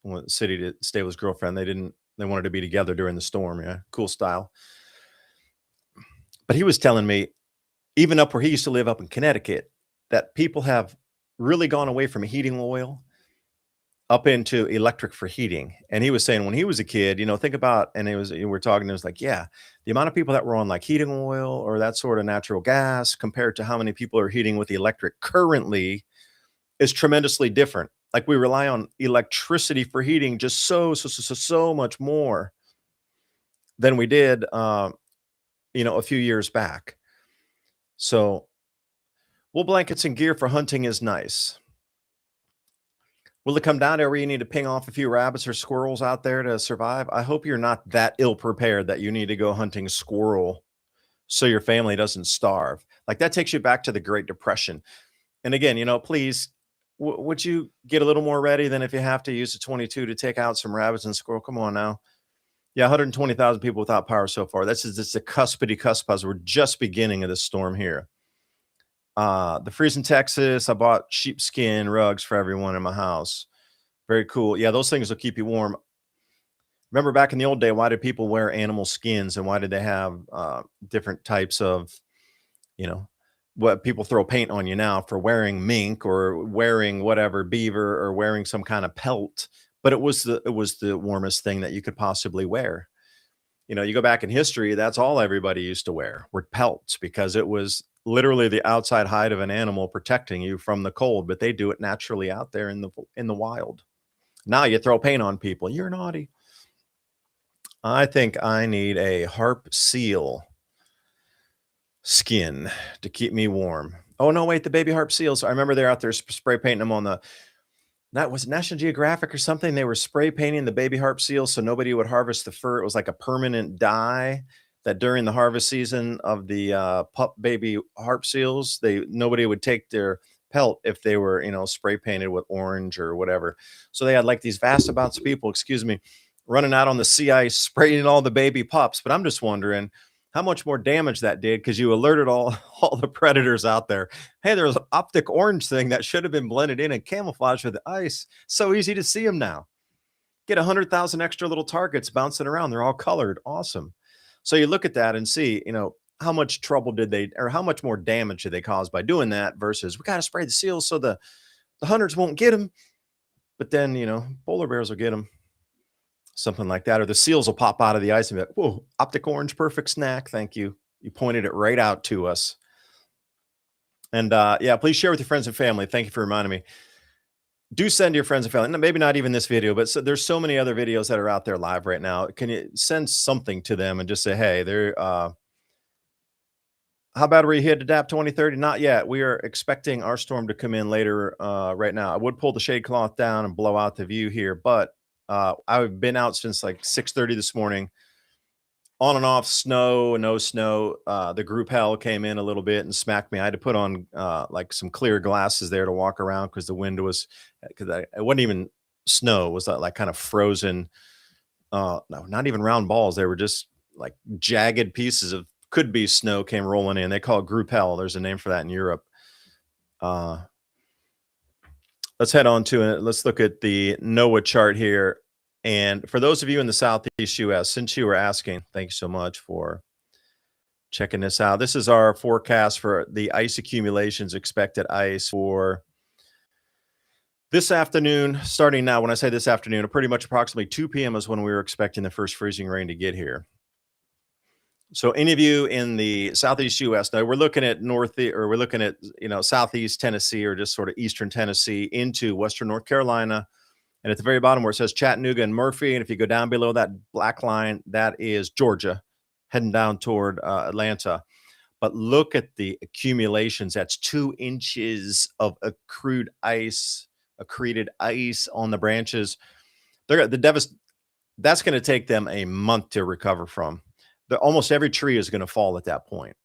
the city to stay with his girlfriend. They wanted to be together during the storm. Yeah, cool style. But he was telling me, even up where he used to live up in Connecticut, that people have really gone away from heating oil up into electric for heating. And he was saying when he was a kid, think about, and we're talking, it was like, yeah, the amount of people that were on like heating oil or that sort of natural gas compared to how many people are heating with the electric currently is tremendously different. Like we rely on electricity for heating just so much more than we did, a few years back. So wool blankets and gear for hunting is nice. Will it come down to where you need to ping off a few rabbits or squirrels out there to survive? I hope you're not that ill prepared that you need to go hunting squirrel so your family doesn't starve. Like that takes you back to the Great Depression. And again, please, would you get a little more ready than if you have to use a 22 to take out some rabbits and squirrel? Come on now. Yeah, 120,000 people without power so far. This is the cuspy cusp as we're just beginning of this storm here. The freeze in Texas. I bought sheepskin rugs for everyone in my house. Very cool. Yeah, those things will keep you warm. Remember back in the old day, why did people wear animal skins, and why did they have different types of, what people throw paint on you now for wearing mink or wearing whatever beaver or wearing some kind of pelt, but it was the warmest thing that you could possibly wear. You go back in history, that's all everybody used to wear were pelts because it was literally the outside hide of an animal protecting you from the cold, but they do it naturally out there in the wild. Now you throw paint on people. You're naughty. I think I need a harp seal skin to keep me warm. Oh no, wait, the baby harp seals. I remember they're out there spray painting them on that was National Geographic or something. They were spray painting the baby harp seals so nobody would harvest the fur. It was like a permanent dye that during the harvest season of the pup baby harp seals, nobody would take their pelt if they were, spray painted with orange or whatever. So they had like these vast amounts of people, running out on the sea ice, spraying all the baby pups. But I'm just wondering, how much more damage that did because you alerted all all the predators out there. Hey, there's an optic orange thing that should have been blended in and camouflaged with the ice. So easy to see them now. Get 100,000 extra little targets bouncing around. They're all colored. Awesome. So you look at that and see, how much trouble did they, or how much more damage did they cause by doing that versus we got to spray the seals so the hunters won't get them. But then, polar bears will get them, something like that. Or the seals will pop out of the ice and be like, whoa, optic orange, perfect snack. Thank you. You pointed it right out to us. And yeah, please share with your friends and family. Thank you for reminding me. Do send to your friends and family. Maybe not even this video, but there's so many other videos that are out there live right now. Can you send something to them and just say, hey, how bad were you hit adapt 2030? Not yet. We are expecting our storm to come in later right now. I would pull the shade cloth down and blow out the view here, but I've been out since like 6:30 this morning. On and off, snow, no snow. The group hell came in a little bit and smacked me. I had to put on like some clear glasses there to walk around because the wind was, because it wasn't even snow. It was like kind of frozen. No, not even round balls. They were just like jagged pieces of could be snow came rolling in. They call it group hell. There's a name for that in Europe. Let's head on to it. Let's look at the NOAA chart here. And for those of you in the Southeast US, since you were asking, thank you so much for checking this out. This is our forecast for the ice accumulations, expected ice for this afternoon, starting now. When I say this afternoon, pretty much approximately 2 p.m. is when we were expecting the first freezing rain to get here. So any of you in the Southeast US, now we're looking at we're looking at, Southeast Tennessee or just sort of Eastern Tennessee into Western North Carolina. And at the very bottom where it says Chattanooga and Murphy, and if you go down below that black line, that is Georgia, heading down toward Atlanta. But look at the accumulations. That's 2 inches of accreted ice on the branches. That's going to take them a month to recover from. Almost every tree is going to fall at that point.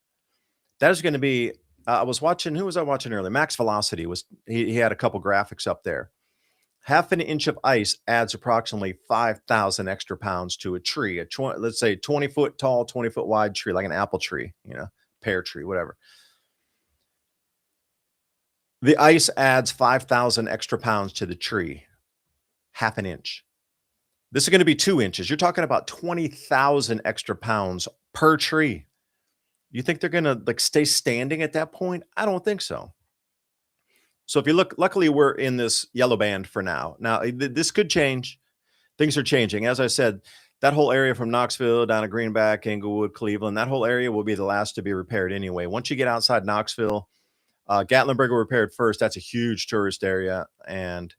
That is going to be. I was watching. Who was I watching earlier? Max Velocity was. He had a couple graphics up there. Half an inch of ice adds approximately 5,000 extra pounds to a tree. Let's say 20-foot tall, 20-foot wide tree, like an apple tree, pear tree, whatever. The ice adds 5,000 extra pounds to the tree, half an inch. This is going to be 2 inches. You're talking about 20,000 extra pounds per tree. You think they're going to stay standing at that point? I don't think so. So if you look, luckily we're in this yellow band for now. Now this could change. Things are changing. As I said, that whole area from Knoxville down to Greenback, Englewood, Cleveland, that whole area will be the last to be repaired anyway. Once you get outside Knoxville, Gatlinburg will repaired first. That's a huge tourist area. And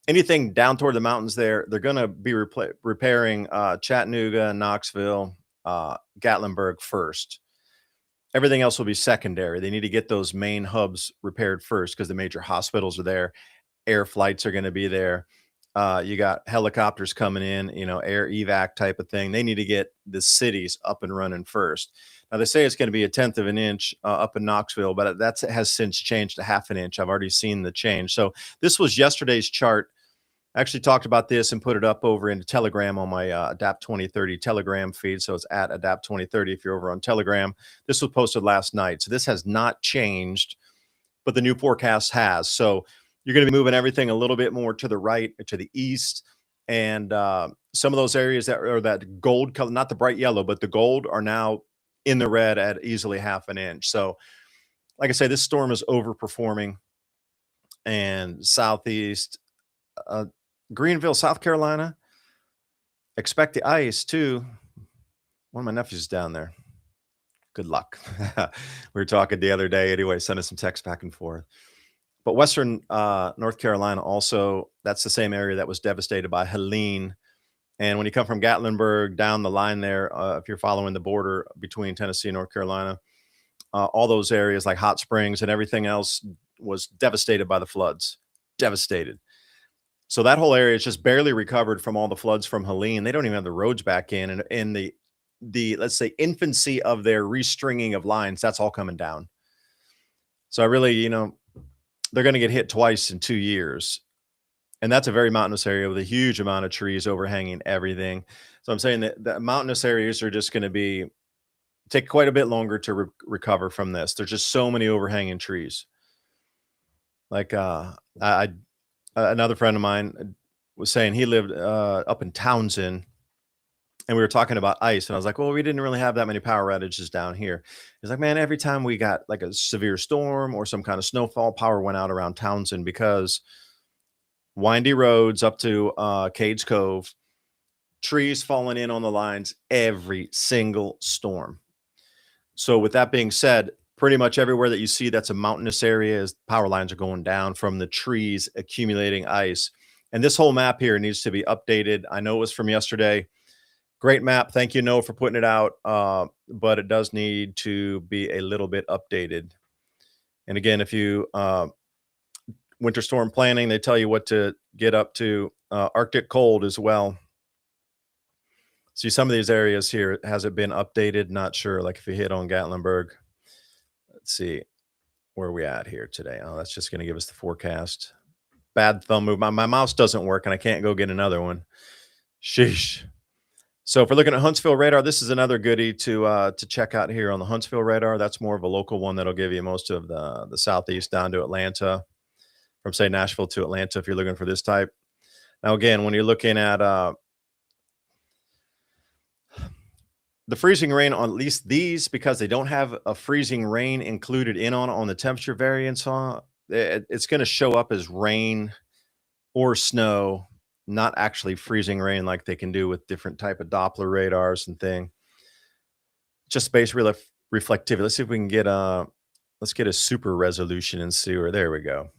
anything down toward the mountains there, they're going to be repairing Chattanooga, Knoxville, Gatlinburg first. Everything else will be secondary. They need to get those main hubs repaired first because the major hospitals are there. Air flights are going to be there. You got helicopters coming in, air evac type of thing. They need to get the cities up and running first. Now, they say it's going to be 1/10 of an inch up in Knoxville, but that has since changed to 1/2 an inch. I've already seen the change. So this was yesterday's chart. I actually talked about this and put it up over into Telegram on my Adapt 2030 Telegram feed. So it's at Adapt 2030 if you're over on Telegram. This was posted last night. So this has not changed, but the new forecast has. So you're going to be moving everything a little bit more to the right, to the east. And some of those areas that are that gold color, not the bright yellow, but the gold are now in the red at easily 1/2 an inch. So like I say, this storm is overperforming. And southeast, Greenville, South Carolina, expect the ice too. One of my nephews is down there. Good luck. We were talking the other day anyway, sending some texts back and forth. But Western North Carolina also, that's the same area that was devastated by Helene. And when you come from Gatlinburg down the line there, if you're following the border between Tennessee and North Carolina, all those areas like Hot Springs and everything else was devastated by the floods. Devastated. So that whole area is just barely recovered from all the floods from Helene. They don't even have the roads back in. And in the let's say infancy of their restringing of lines, that's all coming down. So I really, they're going to get hit twice in 2 years. And that's a very mountainous area with a huge amount of trees overhanging everything. So I'm saying that the mountainous areas are just going to be take quite a bit longer to recover from this. There's just so many overhanging trees. Like, I another friend of mine was saying he lived up in Townsend, and we were talking about ice, and I was like, "Well, we didn't really have that many power outages down here." He's like, "Man, every time we got like a severe storm or some kind of snowfall, power went out around Townsend because windy roads up to Cades Cove, trees falling in on the lines every single storm." So with that being said, pretty much everywhere that you see that's a mountainous area is power lines are going down from the trees accumulating ice. And this whole map here needs to be updated. I know it was from yesterday. Great map. Thank you, Noah, for putting it out. But it does need to be a little bit updated. And again, if you winter storm planning, they tell you what to get up to. Arctic cold as well. See some of these areas here, has it been updated? Not sure. Like if you hit on Gatlinburg, let's see where are we at here today. Oh, that's just going to give us the forecast. Bad thumb move. My mouse doesn't work and I can't go get another one. Sheesh. So if we're looking at Huntsville radar, this is another goodie to check out here on the Huntsville radar. That's more of a local one that'll give you most of the southeast down to Atlanta, from say Nashville to Atlanta if you're looking for this type. Now again, when you're looking at the freezing rain on at least these, because they don't have a freezing rain included in on the temperature variance on it's going to show up as rain or snow, not actually freezing rain like they can do with different type of Doppler radars and thing. Just space reflectivity. Let's see if we can get let's get a super resolution and see where, there we go.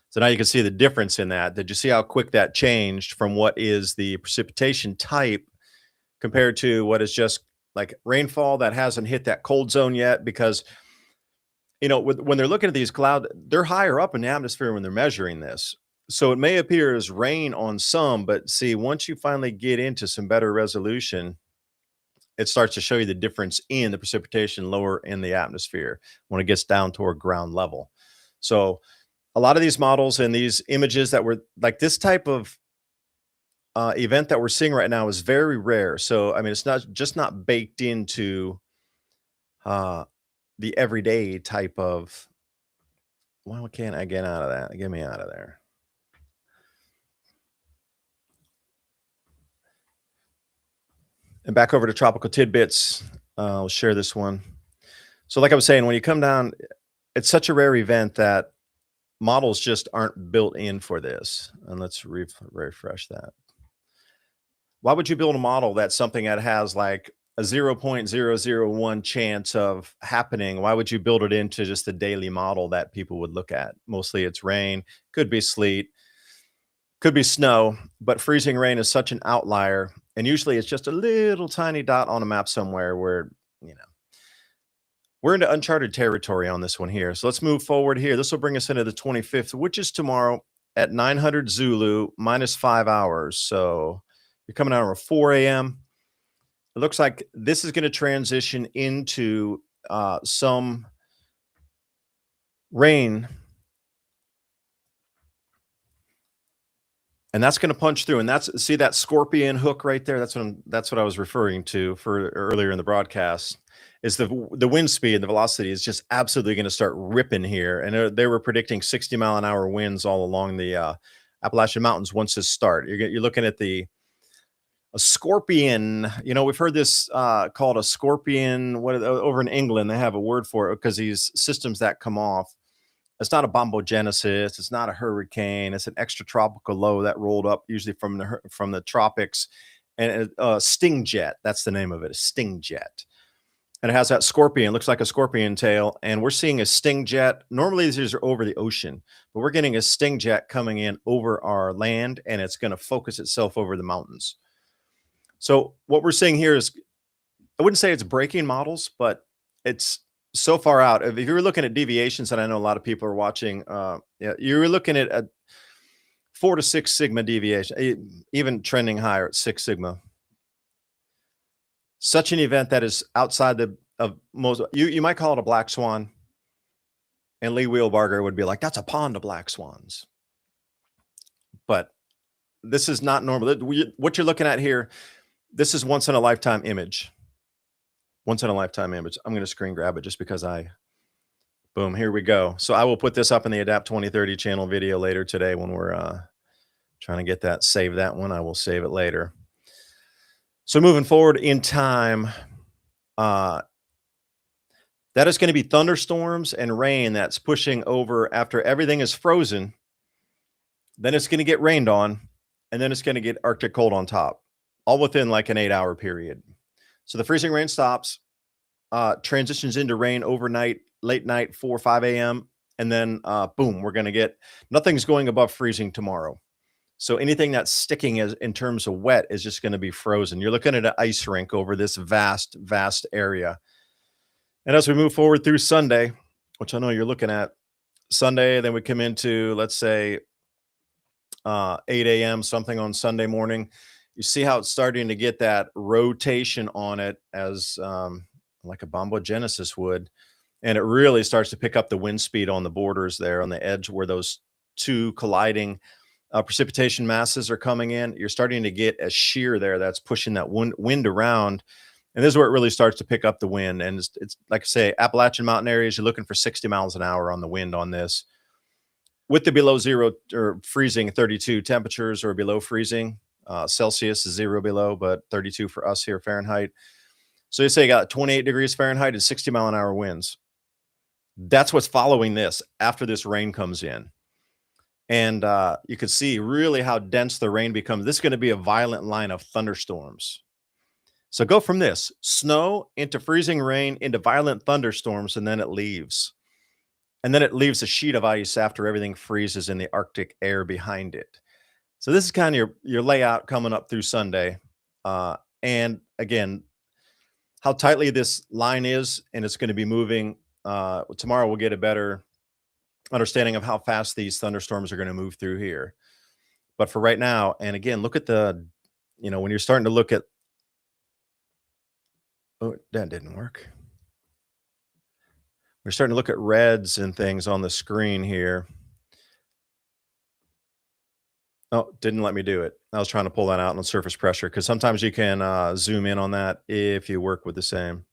So now you can see the difference in that. Did you see how quick that changed from what is the precipitation type compared to what is just like rainfall that hasn't hit that cold zone yet? Because, you know, when they're looking at these clouds, they're higher up in the atmosphere when they're measuring this. So it may appear as rain on some, but see, once you finally get into some better resolution, it starts to show you the difference in the precipitation lower in the atmosphere when it gets down toward ground level. So a lot of these models and these images that were like this type of event that we're seeing right now is very rare. So, I mean, it's not baked into uh, the everyday type of. Why can't I get out of that? Get me out of there. And back over to tropical tidbits. I'll share this one. So, like I was saying, when you come down, it's such a rare event that models just aren't built in for this. And let's refresh that. Why would you build a model that's something that has like a 0.001 chance of happening? Why would you build it into just the daily model that people would look at? Mostly it's rain, could be sleet, could be snow, but freezing rain is such an outlier. And usually it's just a little tiny dot on a map somewhere where, you know, we're into uncharted territory on this one here. So let's move forward here. This will bring us into the 25th, which is tomorrow at 900 Zulu, minus 5 hours. So you're coming out around 4 a.m. It looks like this is going to transition into some rain. And that's going to punch through. And that's, see that scorpion hook right there? That's what I was referring to for earlier in the broadcast. Is the wind speed, the velocity is just absolutely going to start ripping here. And they were predicting 60-mile-an-hour winds all along the Appalachian Mountains once this start. You're looking at a scorpion. You know, we've heard this called a scorpion. Over in England, they have a word for it because these systems that come off. It's not a bombogenesis. It's not a hurricane. It's an extratropical low that rolled up usually from the tropics, and sting jet. That's the name of it, a sting jet. And it has that scorpion, looks like a scorpion tail. And we're seeing a sting jet. Normally these are over the ocean, but we're getting a sting jet coming in over our land, and it's going to focus itself over the mountains. So what we're seeing here is, I wouldn't say it's breaking models, but it's so far out. If you're looking at deviations, and I know a lot of people are watching, yeah, you're looking at a 4 to 6 sigma deviation, even trending higher at 6 sigma. Such an event that is outside of most. You might call it a black swan, and Lee Wheelbarger would be like, "That's a pond of black swans." But this is not normal. What you're looking at here, this is once in a lifetime image. once in a lifetime image. I'm gonna screen grab it just because boom, here we go. So I will put this up in the Adapt 2030 channel video later today when we're trying to get that, save that one. I will save it later. So moving forward in time, uh, that is going to be thunderstorms and rain that's pushing over after everything is frozen. Then it's going to get rained on, and then it's going to get Arctic cold on top, all within like an 8-hour period. So the freezing rain stops, transitions into rain overnight, late night, 4 or 5 a.m. And then boom, we're going to get nothing's going above freezing tomorrow. So anything that's sticking as in terms of wet is just going to be frozen. You're looking at an ice rink over this vast, vast area. And as we move forward through Sunday, which I know you're looking at Sunday, then we come into, let's say, 8 a.m., something on Sunday morning. You see how it's starting to get that rotation on it as like a bombogenesis would. And it really starts to pick up the wind speed on the borders there on the edge where those two colliding precipitation masses are coming in. You're starting to get a shear there that's pushing that wind around. And this is where it really starts to pick up the wind. And it's like I say, Appalachian mountain areas, you're looking for 60 miles an hour on the wind on this. With the below zero or freezing 32 temperatures or below freezing, Celsius is 0 below, but 32 for us here Fahrenheit. So you say you got 28 degrees Fahrenheit and 60-mile-an-hour winds. That's what's following this after this rain comes in. And you can see really how dense the rain becomes. This is going to be a violent line of thunderstorms. So go from this snow into freezing rain into violent thunderstorms, and then it leaves. And then it leaves a sheet of ice after everything freezes in the Arctic air behind it. So this is kind of your layout coming up through Sunday. And again, how tightly this line is, and it's going to be moving. Tomorrow we'll get a better understanding of how fast these thunderstorms are going to move through here. But for right now, and again, look at when you're starting to look at, oh, that didn't work. We're starting to look at reds and things on the screen here. Oh, didn't let me do it. I was trying to pull that out on surface pressure because sometimes you can zoom in on that if you work with the same.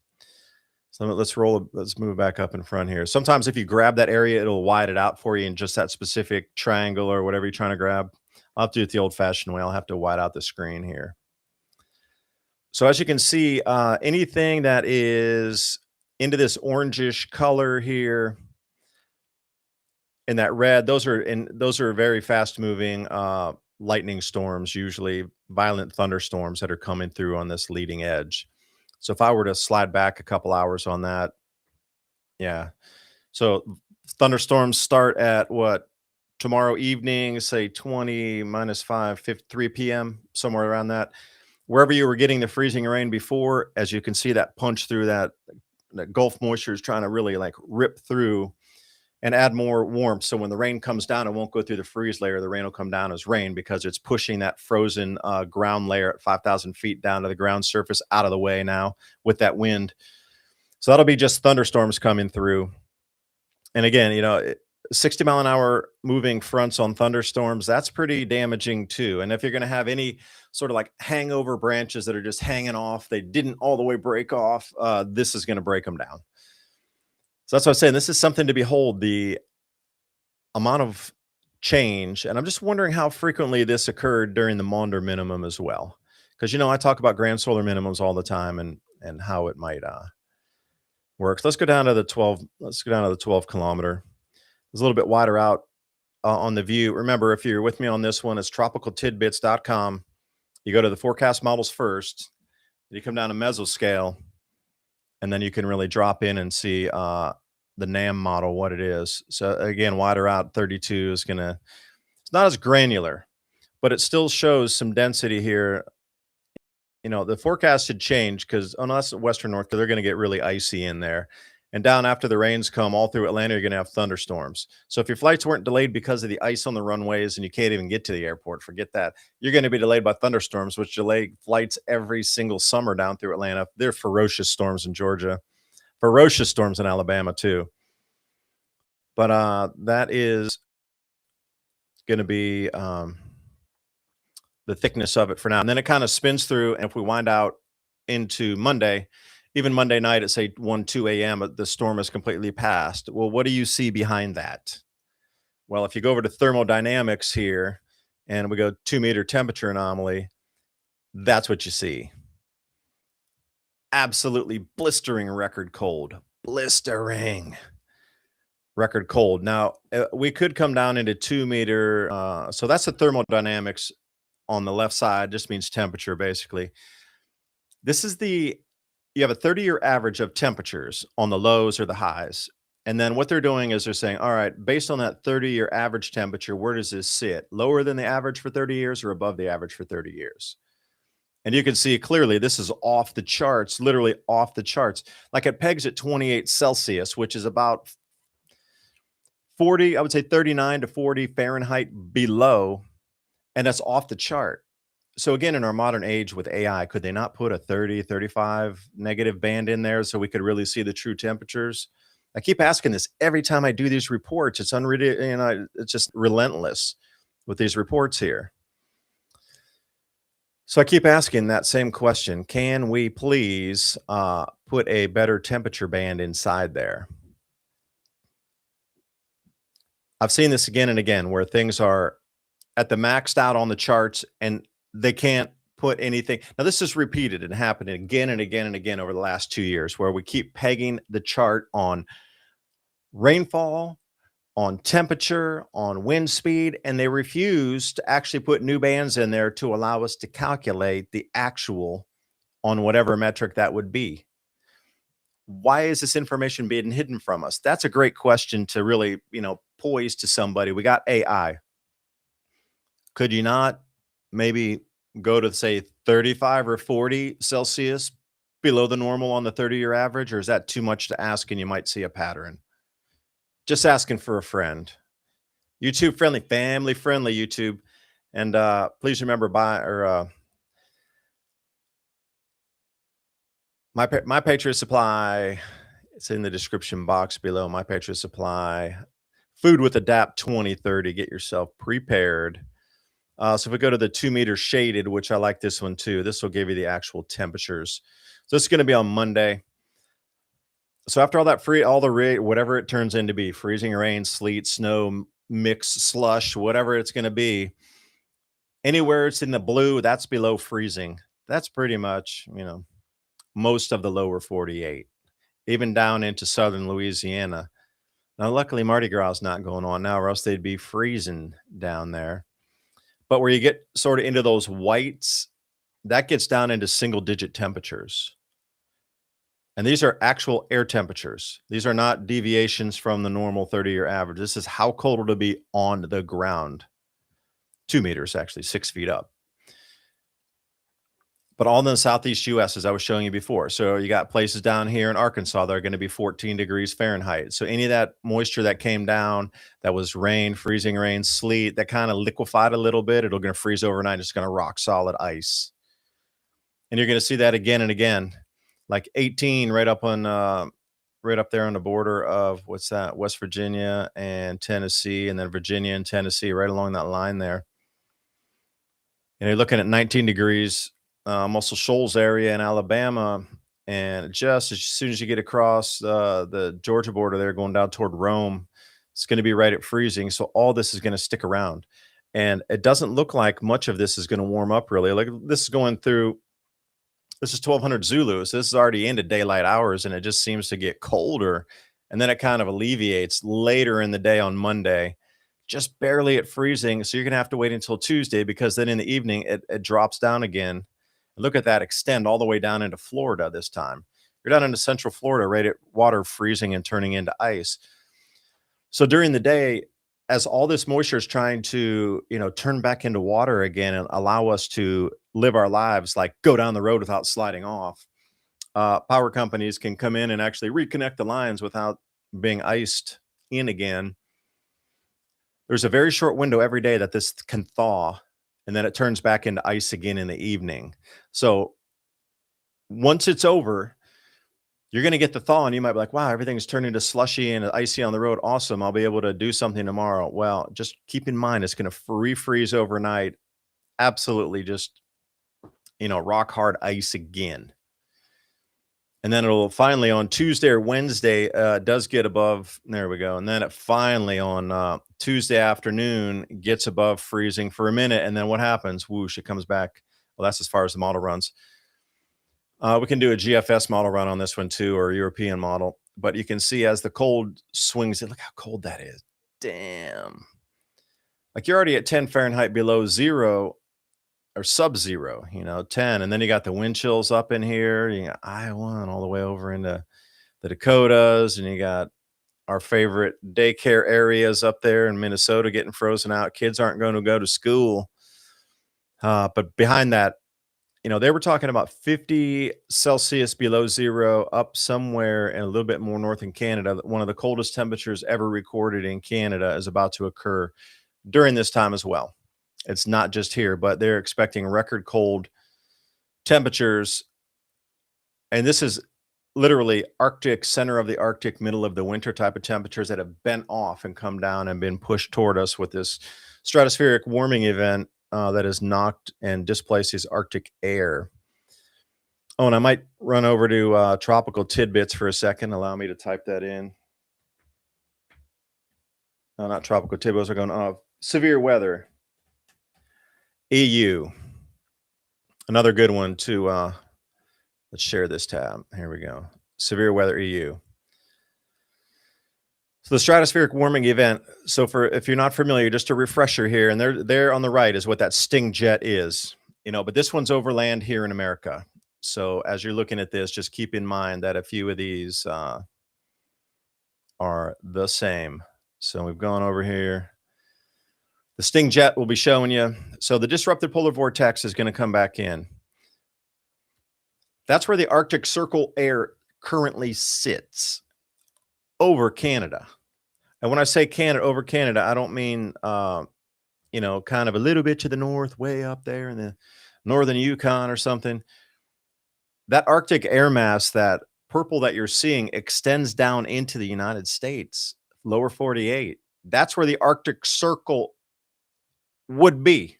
So let's move back up in front here. Sometimes if you grab that area, it'll wide it out for you in just that specific triangle or whatever you're trying to grab. I'll have to do it the old fashioned way. I'll have to wide out the screen here. So as you can see, anything that is into this orangish color here in that red, those are very fast moving lightning storms, usually violent thunderstorms that are coming through on this leading edge. So if I were to slide back a couple hours on that, yeah. So thunderstorms start at what? Tomorrow evening, say 20 minus 5, 3 p.m., somewhere around that. Wherever you were getting the freezing rain before, as you can see that punch through that Gulf moisture is trying to really like rip through and add more warmth. So when the rain comes down, it won't go through the freeze layer. The rain will come down as rain because it's pushing that frozen ground layer at 5,000 feet down to the ground surface out of the way now with that wind. So that'll be just thunderstorms coming through. And again, 60 mile an hour moving fronts on thunderstorms, that's pretty damaging too. And if you're going to have any sort of like hangover branches that are just hanging off, they didn't all the way break off, this is going to break them down. So that's what I'm saying. This is something to behold, the amount of change. And I'm just wondering how frequently this occurred during the Maunder minimum as well. Because, I talk about grand solar minimums all the time and how it might work. So let's go down to the 12. Let's go down to the 12 kilometer. It's a little bit wider out on the view. Remember, if you're with me on this one, it's tropicaltidbits.com. You go to the forecast models first. You come down to mesoscale, and then you can really drop in and see the NAM model, what it is. So again, wider out 32 is it's not as granular, but it still shows some density here. The forecast had changed because, oh no, that's Western North, because they're going to get really icy in there. And down after the rains come all through Atlanta, you're going to have thunderstorms. So if your flights weren't delayed because of the ice on the runways and you can't even get to the airport, forget that. You're going to be delayed by thunderstorms, which delay flights every single summer down through Atlanta. They're ferocious storms in Georgia, ferocious storms in Alabama too. But that is going to be the thickness of it for now. And then it kind of spins through. And if we wind out into Monday, even Monday night at say 1, 2 a.m., the storm has completely passed. Well, what do you see behind that? Well, if you go over to thermodynamics here and we go 2-meter temperature anomaly, that's what you see. Absolutely blistering record cold. Blistering record cold. Now, we could come down into 2-meter. So that's the thermodynamics on the left side, just means temperature basically. This is the You have a 30-year average of temperatures on the lows or the highs. And then what they're doing is they're saying, all right, based on that 30-year average temperature, where does this sit? Lower than the average for 30 years or above the average for 30 years? And you can see clearly this is off the charts, literally off the charts. Like it pegs at 28 Celsius, which is about 40, I would say 39 to 40 Fahrenheit below, and that's off the chart. So again, in our modern age with AI, could they not put a 30, 35 negative band in there so we could really see the true temperatures? I keep asking this every time I do these reports. It's it's just relentless with these reports here. So I keep asking that same question. Can we please put a better temperature band inside there? I've seen this again and again where things are at the maxed out on the charts and they can't put anything. Now, this is repeated and happening again and again and again over the last 2 years where we keep pegging the chart on rainfall, on temperature, on wind speed, and they refuse to actually put new bands in there to allow us to calculate the actual on whatever metric that would be. Why is this information being hidden from us? That's a great question to really, poise to somebody. We got AI. Could you not maybe go to say 35 or 40 Celsius below the normal on the 30-year average, or is that too much to ask and you might see a pattern? Just asking for a friend. YouTube friendly, family friendly YouTube. And please remember my Patriot Supply. It's in the description box below. My Patriot Supply. Food with Adapt 2030. Get yourself prepared. So if we go to the 2-meter shaded, which I like this one too, this will give you the actual temperatures. So it's going to be on Monday. So after all that whatever it turns into be, freezing rain, sleet, snow, mix, slush, whatever it's going to be, anywhere it's in the blue, that's below freezing. That's pretty much, most of the lower 48, even down into southern Louisiana. Now, luckily, Mardi Gras is not going on now, or else they'd be freezing down there. But where you get sort of into those whites, that gets down into single digit temperatures. And these are actual air temperatures. These are not deviations from the normal 30-year average. This is how cold it'll be on the ground. 2 meters, actually, 6 feet up. But all in the southeast US, as I was showing you before. So you got places down here in Arkansas that are going to be 14 degrees Fahrenheit. So any of that moisture that came down, that was rain, freezing rain, sleet, that kind of liquefied a little bit, it'll going to freeze overnight. It's going to rock solid ice. And you're going to see that again and again. Like 18 right up there on the border of what's that? West Virginia and Tennessee, and then Virginia and Tennessee, right along that line there. And you're looking at 19 degrees, Muscle Shoals area in Alabama. And just as soon as you get across the Georgia border there, going down toward Rome, it's going to be right at freezing. So all this is going to stick around. And it doesn't look like much of this is going to warm up really. Like this is 1200 Zulu. So this is already into daylight hours, and it just seems to get colder. And then it kind of alleviates later in the day on Monday, just barely at freezing. So you're going to have to wait until Tuesday, because then in the evening it drops down again. Look at that extend all the way down into Florida this time. You're down into central Florida, right at water freezing and turning into ice. So during the day, as all this moisture is trying to, turn back into water again and allow us to live our lives, like go down the road without sliding off, power companies can come in and actually reconnect the lines without being iced in again. There's a very short window every day that this can thaw, and then it turns back into ice again in the evening. So once it's over, you're going to get the thaw, and you might be like, wow, everything's turning to slushy and icy on the road. Awesome. I'll be able to do something tomorrow. Well, just keep in mind, it's going to refreeze overnight. Absolutely just, rock hard ice again. And then it'll finally on Tuesday or Wednesday, does get above there we go, and then it finally on, Tuesday afternoon gets above freezing for a minute, and then what happens? Whoosh, it comes back. Well, that's as far as the model runs. We can do a GFS model run on this one too, or a European model, but you can see as the cold swings in, look how cold that is. Damn. Like, you're already at 10 Fahrenheit below 0 or sub-zero, 10, and then you got the wind chills up in here, you got Iowa and all the way over into the Dakotas, and you got our favorite daycare areas up there in Minnesota getting frozen out. Kids aren't going to go to school. But behind that, they were talking about 50 Celsius below zero up somewhere and a little bit more north in Canada. One of the coldest temperatures ever recorded in Canada is about to occur during this time as well. It's not just here, but they're expecting record cold temperatures. And this is literally Arctic, center of the Arctic, middle of the winter type of temperatures that have bent off and come down and been pushed toward us with this stratospheric warming event that has knocked and displaced these Arctic air. Oh, and I might run over to tropical tidbits for a second. Allow me to type that in. No, not tropical tidbits. We're going severe weather. EU. Another good one to let's share this tab. Here we go. Severe weather EU. So the stratospheric warming event. So if you're not familiar, just a refresher here, and there on the right is what that sting jet is. But this one's over land here in America. So as you're looking at this, just keep in mind that a few of these are the same. So we've gone over here. The sting jet will be showing you. So the disrupted polar vortex is going to come back in. That's where the Arctic Circle air currently sits over Canada. And when I say Canada, over Canada, I don't mean, kind of a little bit to the north, way up there in the northern Yukon or something. That Arctic air mass, that purple that you're seeing, extends down into the United States, lower 48. That's where the Arctic Circle would be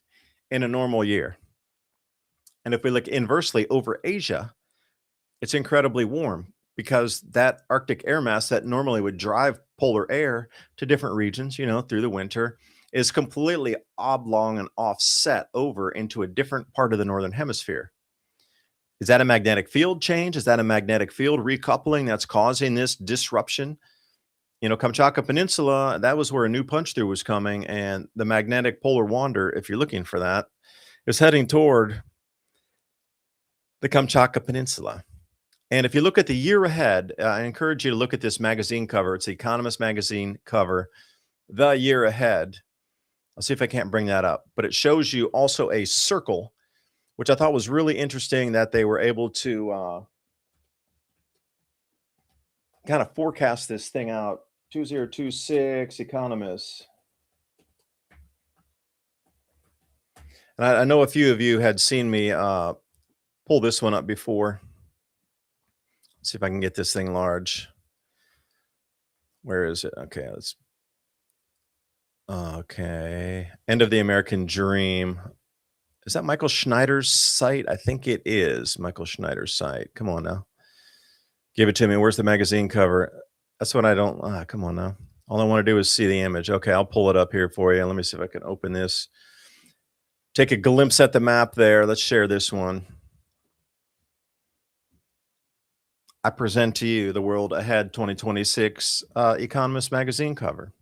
in a normal year. And if we look inversely over Asia, it's incredibly warm because that Arctic air mass that normally would drive polar air to different regions, through the winter, is completely oblong and offset over into a different part of the northern hemisphere. Is that a magnetic field change? Is that a magnetic field recoupling that's causing this disruption? Kamchatka Peninsula, that was where a new punch through was coming, and the magnetic polar wander, if you're looking for that, is heading toward the Kamchatka Peninsula. And if you look at the year ahead, I encourage you to look at this magazine cover. It's the Economist magazine cover, the year ahead. I'll see if I can't bring that up, but it shows you also a circle, which I thought was really interesting that they were able to kind of forecast this thing out. 2026 Economist. And I know a few of you had seen me pull this one up before. Let's see if I can get this thing large. Where is it? Okay. End of the American Dream. Is that Michael Schneider's site? I think it is Michael Schneider's site. Come on now. Give it to me. Where's the magazine cover? That's what I don't. Come on now. All I want to do is see the image. Okay, I'll pull it up here for you. Let me see if I can open this. Take a glimpse at the map there. Let's share this one. I present to you the World Ahead 2026 Economist magazine cover.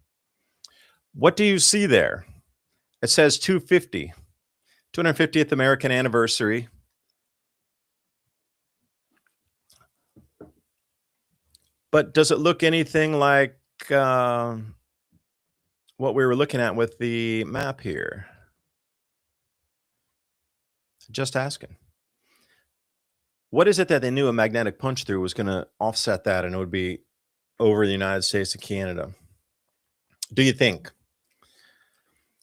What do you see there? It says 250, 250th American anniversary. But does it look anything like what we were looking at with the map here? Just asking. What is it that they knew a magnetic punch through was going to offset that and it would be over the United States and Canada? Do you think?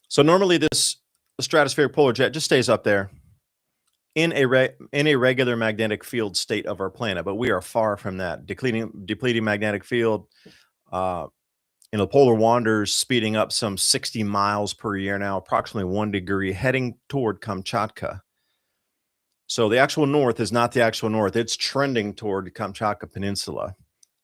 So normally this stratospheric polar jet just stays up there in a regular magnetic field state of our planet, but we are far from that. Depleting magnetic field. The polar wander's speeding up some 60 miles per year now, approximately 1 degree, heading toward Kamchatka. So the actual north is not the actual north. It's trending toward the Kamchatka Peninsula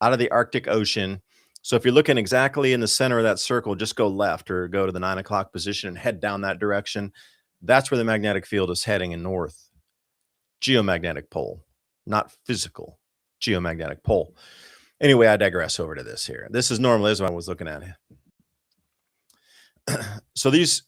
out of the Arctic Ocean. So if you're looking exactly in the center of that circle, just go left or go to the 9 o'clock position and head down that direction. That's where the magnetic field is heading in north. Geomagnetic pole, not physical geomagnetic pole. Anyway, I digress over to this here. This is normalism I was looking at. So these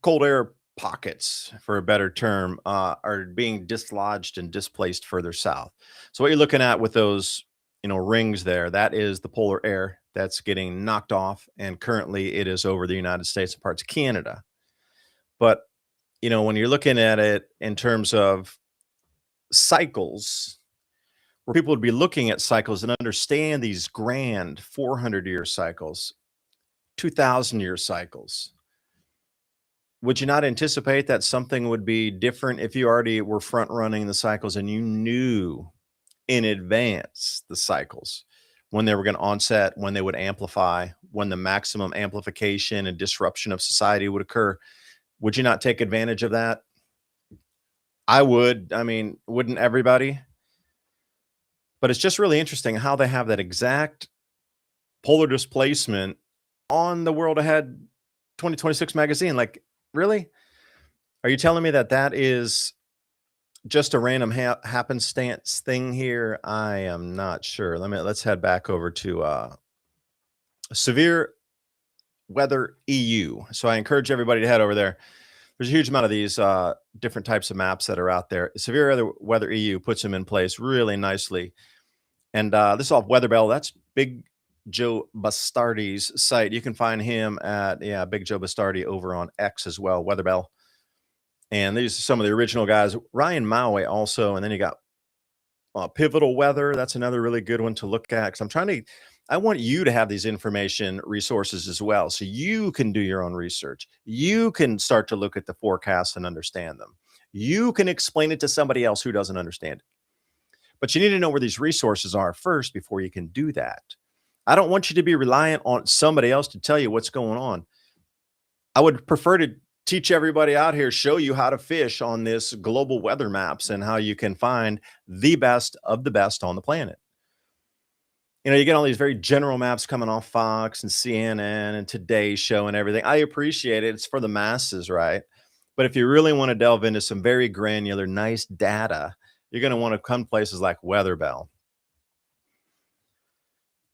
cold air pockets, for a better term, are being dislodged and displaced further south. So what you're looking at with those, rings there, that is the polar air that's getting knocked off, and currently it is over the United States and parts of Canada. But when you're looking at it in terms of cycles, where people would be looking at cycles and understand these grand 400-year cycles, 2,000-year cycles. Would you not anticipate that something would be different if you already were front running the cycles and you knew in advance the cycles, when they were going to onset, when they would amplify, when the maximum amplification and disruption of society would occur? Would you not take advantage of that? I would. I mean, wouldn't everybody? But it's just really interesting how they have that exact polar displacement on the World Ahead 2026 magazine. Like, really? Are you telling me that that is just a random happenstance thing here? I am not sure. Let's head back over to Severe Weather EU. So I encourage everybody to head over there. There's a huge amount of these different types of maps that are out there. Severe Weather EU puts them in place really nicely. And this is off Weather Bell. That's Big Joe Bastardi's site. You can find him at, Big Joe Bastardi over on X as well, Weather Bell. And these are some of the original guys. Ryan Maui also. And then you got Pivotal Weather. That's another really good one to look at, because I want you to have these information resources as well, so you can do your own research. You can start to look at the forecasts and understand them. You can explain it to somebody else who doesn't understand it. But you need to know where these resources are first before you can do that. I don't want you to be reliant on somebody else to tell you what's going on. I would prefer to teach everybody out here, show you how to fish on this global weather maps and how you can find the best of the best on the planet. You get all these very general maps coming off Fox and CNN and Today Show and everything. I appreciate it. It's for the masses, right? But if you really want to delve into some very granular, nice data, you're going to want to come to places like Weather Bell.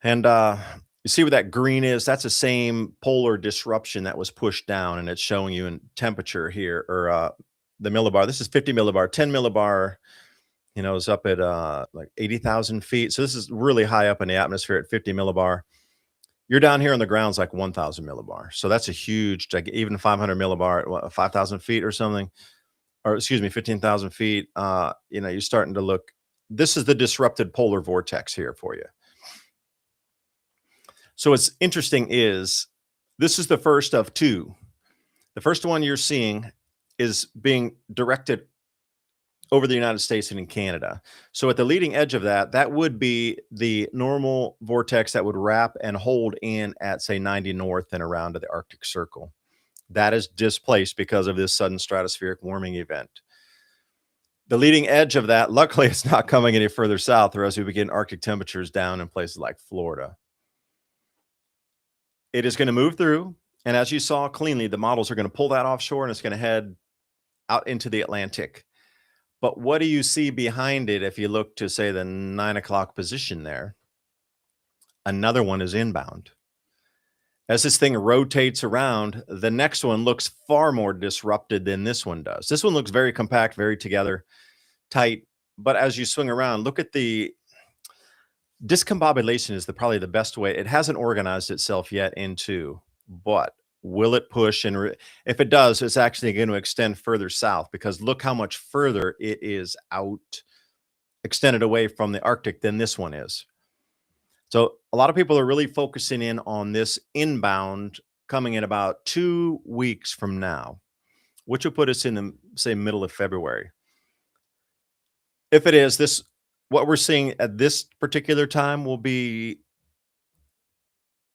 And you see what that green is? That's the same polar disruption that was pushed down, and it's showing you in temperature here, or the millibar. This is 50 millibar, 10 millibar, is up at like 80,000 feet. So this is really high up in the atmosphere at 50 millibar. You're down here on the ground's like 1,000 millibar. So that's a huge, like even 500 millibar at 5,000 feet or something, or excuse me, 15,000 feet. You're starting to look. This is the disrupted polar vortex here for you. So what's interesting is this is the first of two. The first one you're seeing is being directed over the United States and in Canada. So at the leading edge of that would be the normal vortex that would wrap and hold in at, say, 90 north and around to the Arctic Circle. That is displaced because of this sudden stratospheric warming event. The leading edge of that, luckily, it's not coming any further south, or else we begin Arctic temperatures down in places like Florida. It is going to move through, and as you saw cleanly, the models are going to pull that offshore, and it's going to head out into the Atlantic. But what do you see behind it if you look to, say, the 9 o'clock position there? Another one is inbound. As this thing rotates around, the next one looks far more disrupted than this one does. This one looks very compact, very together, tight. But as you swing around, look at the discombobulation is probably the best way. It hasn't organized itself yet into, but will it push? And if it does, it's actually going to extend further south, because look how much further it is out, extended away from the Arctic than this one is. So a lot of people are really focusing in on this inbound coming in about 2 weeks from now, which will put us in the, say, middle of February. If it is what we're seeing at this particular time will be,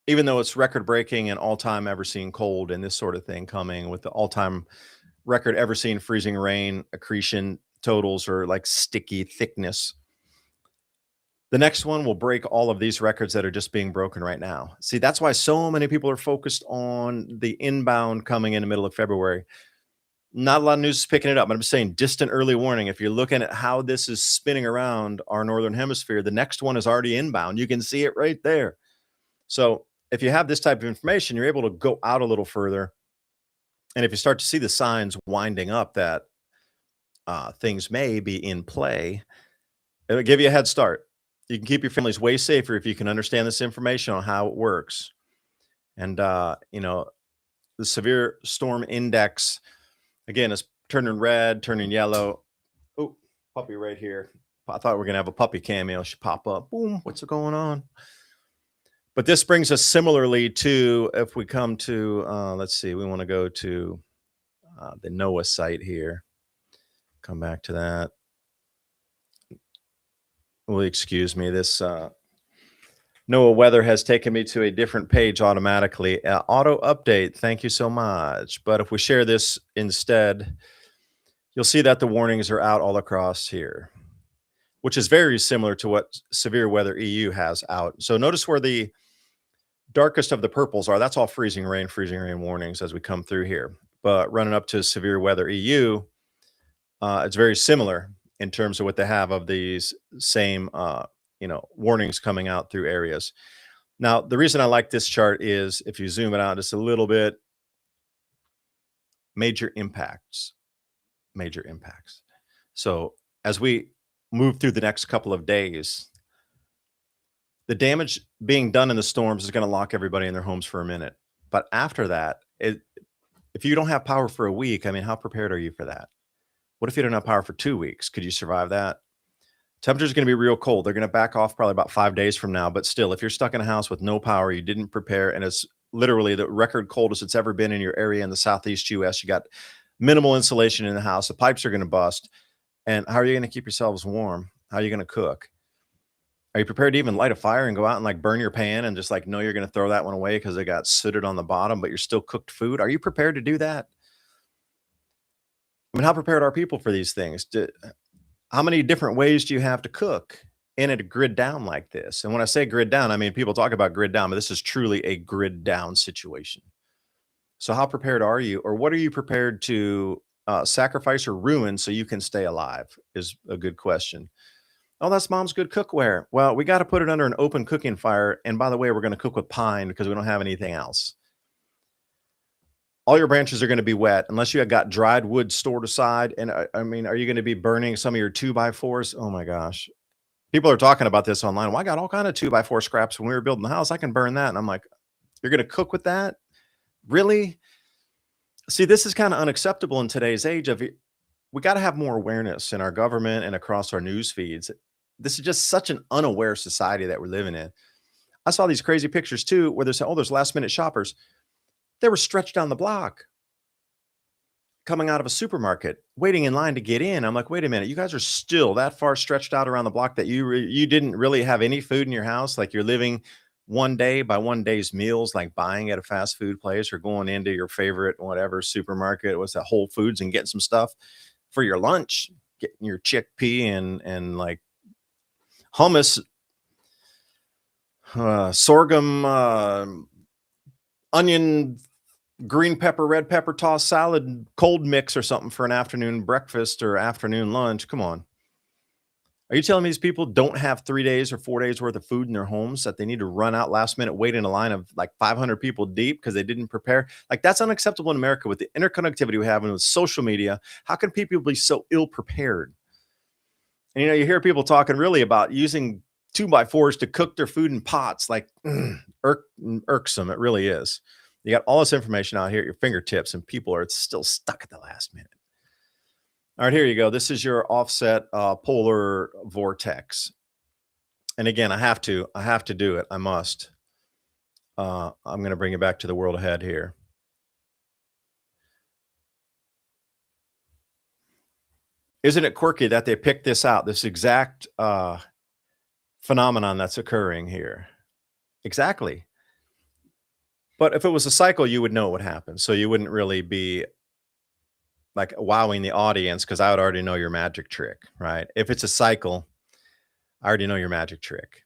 even though it's record breaking and all-time ever seen cold and this sort of thing coming with the all-time record ever seen freezing rain accretion, totals or like sticky thickness. The next one will break all of these records that are just being broken right now. See, that's why so many people are focused on the inbound coming in the middle of February. Not a lot of news is picking it up, but I'm saying distant early warning. If you're looking at how this is spinning around our northern hemisphere, the next one is already inbound. You can see it right there. So if you have this type of information, you're able to go out a little further. And if you start to see the signs winding up that things may be in play, it'll give you a head start. You can keep your families way safer if you can understand this information on how it works. And, the severe storm index, again, is turning red, turning yellow. Oh, puppy right here. I thought we were going to have a puppy cameo. She pop up. Boom. What's going on? But this brings us similarly to if we come to, let's see, we want to go to the NOAA site here. Come back to that. Will you excuse me? This NOAA weather has taken me to a different page automatically. Auto update. Thank you so much. But if we share this instead, you'll see that the warnings are out all across here, which is very similar to what Severe Weather EU has out. So notice where the darkest of the purples are. That's all freezing rain warnings as we come through here. But running up to Severe Weather EU, it's very similar in terms of what they have of these same, warnings coming out through areas. Now, the reason I like this chart is if you zoom it out just a little bit, major impacts, major impacts. So as we move through the next couple of days, the damage being done in the storms is going to lock everybody in their homes for a minute. But after that, if you don't have power for a week, I mean, how prepared are you for that? What if you don't have power for 2 weeks? Could you survive that? Temperature's going to be real cold. They're going to back off probably about 5 days from now. But still, if you're stuck in a house with no power, you didn't prepare, and it's literally the record coldest it's ever been in your area in the Southeast US, you got minimal insulation in the house. The pipes are going to bust. And how are you going to keep yourselves warm? How are you going to cook? Are you prepared to even light a fire and go out and like burn your pan and just like know you're going to throw that one away because it got sooted on the bottom, but you're still cooked food? Are you prepared to do that? I mean, how prepared are people for these things? How many different ways do you have to cook in a grid down like this? And when I say grid down, I mean, people talk about grid down, but this is truly a grid down situation. So how prepared are you, or what are you prepared to sacrifice or ruin so you can stay alive is a good question. Oh, that's mom's good cookware. Well, we got to put it under an open cooking fire. And by the way, we're going to cook with pine because we don't have anything else. All your branches are going to be wet unless you have got dried wood stored aside. And I mean, are you going to be burning some of your 2x4s? Oh my gosh. People are talking about this online. Well, I got all kind of 2x4 scraps when we were building the house. I can burn that. And I'm like, you're going to cook with that? Really? See, this is kind of unacceptable in today's age of we got to have more awareness in our government and across our news feeds. This is just such an unaware society that we're living in. I saw these crazy pictures too, where they say, oh, there's last minute shoppers. They were stretched down the block coming out of a supermarket, waiting in line to get in. I'm like, wait a minute, you guys are still that far stretched out around the block that you didn't really have any food in your house? Like you're living one day by one day's meals, like buying at a fast food place or going into your favorite whatever supermarket, what's that, Whole Foods, and getting some stuff for your lunch, getting your chickpea and like hummus, sorghum, onion, green pepper, red pepper tossed salad, cold mix or something for an afternoon breakfast or afternoon lunch. Come on. Are you telling me these people don't have 3 days or 4 days worth of food in their homes that they need to run out last minute, wait in a line of like 500 people deep because they didn't prepare? Like that's unacceptable in America with the interconnectivity we have and with social media. How can people be so ill prepared? And you hear people talking really about using 2x4s to cook their food in pots, like irksome. It really is. You got all this information out here at your fingertips, and people are still stuck at the last minute. All right, here you go. This is your offset polar vortex. And again, I have to do it. I must. I'm going to bring you back to the world ahead here. Isn't it quirky that they picked this out, this exact phenomenon that's occurring here? Exactly. But if it was a cycle, you would know what happened. So you wouldn't really be like wowing the audience because I would already know your magic trick, right? If it's a cycle, I already know your magic trick.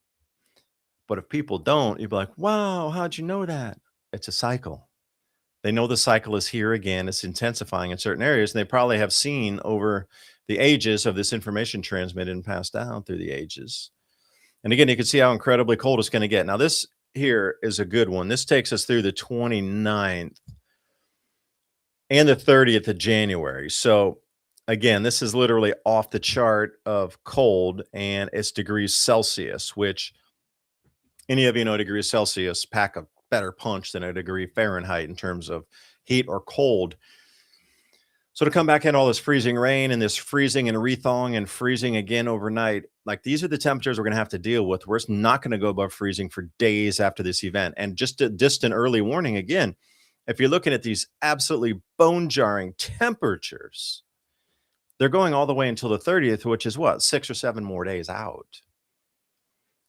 But if people don't, you'd be like, wow, how'd you know that? It's a cycle. They know the cycle is here again. It's intensifying in certain areas. And they probably have seen over the ages of this information transmitted and passed down through the ages. And again, you can see how incredibly cold it's going to get. Now, this here is a good one. This takes us through the 29th and the 30th of January. So, again, this is literally off the chart of cold, and it's degrees Celsius, which any of you know degrees Celsius pack a better punch than a degree Fahrenheit in terms of heat or cold. So to come back in all this freezing rain and this freezing and rethawing and freezing again overnight, like these are the temperatures we're going to have to deal with. We're not going to go above freezing for days after this event. And just a distant early warning again, if you're looking at these absolutely bone jarring temperatures, they're going all the way until the 30th, which is what, 6 or 7 more days out.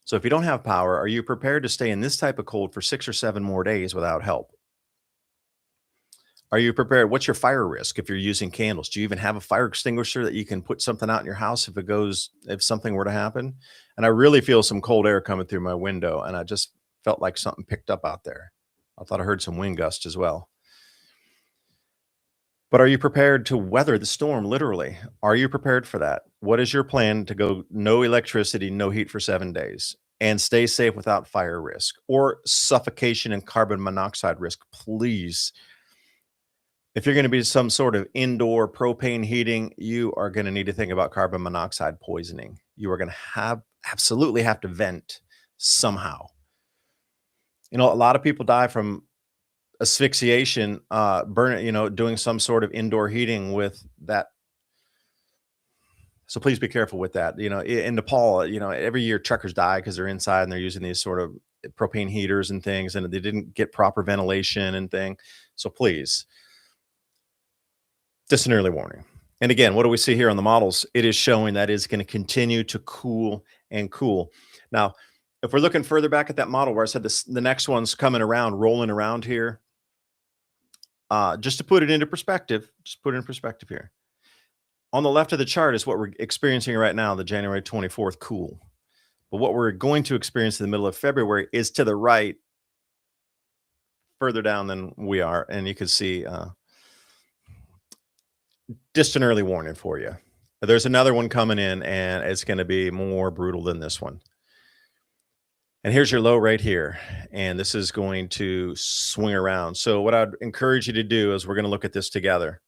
So if you don't have power, are you prepared to stay in this type of cold for 6 or 7 more days without help? Are you prepared? What's your fire risk if you're using candles? Do you even have a fire extinguisher that you can put something out in your house if something were to happen? And I really feel some cold air coming through my window, and I just felt like something picked up out there. I thought I heard some wind gusts as well. But are you prepared to weather the storm, literally? Are you prepared for that? What is your plan to go no electricity, no heat for 7 days and stay safe without fire risk or suffocation and carbon monoxide risk? Please, if you're going to be some sort of indoor propane heating, you are going to need to think about carbon monoxide poisoning. You are going to absolutely have to vent somehow. You know, a lot of people die from asphyxiation, doing some sort of indoor heating with that. So please be careful with that. You know, in Nepal, every year truckers die because they're inside and they're using these sort of propane heaters and things, and they didn't get proper ventilation and thing. So please, just an early warning. And again, what do we see here on the models? It is showing that it's going to continue to cool and cool. Now, if we're looking further back at that model where I said the next one's coming around, rolling around here, just to put it into perspective, here. On the left of the chart is what we're experiencing right now, the January 24th cool. But what we're going to experience in the middle of February is to the right, further down than we are. And you can see just an early warning for you. There's another one coming in, and it's going to be more brutal than this one. And here's your low right here. And this is going to swing around. So what I'd encourage you to do is we're going to look at this together.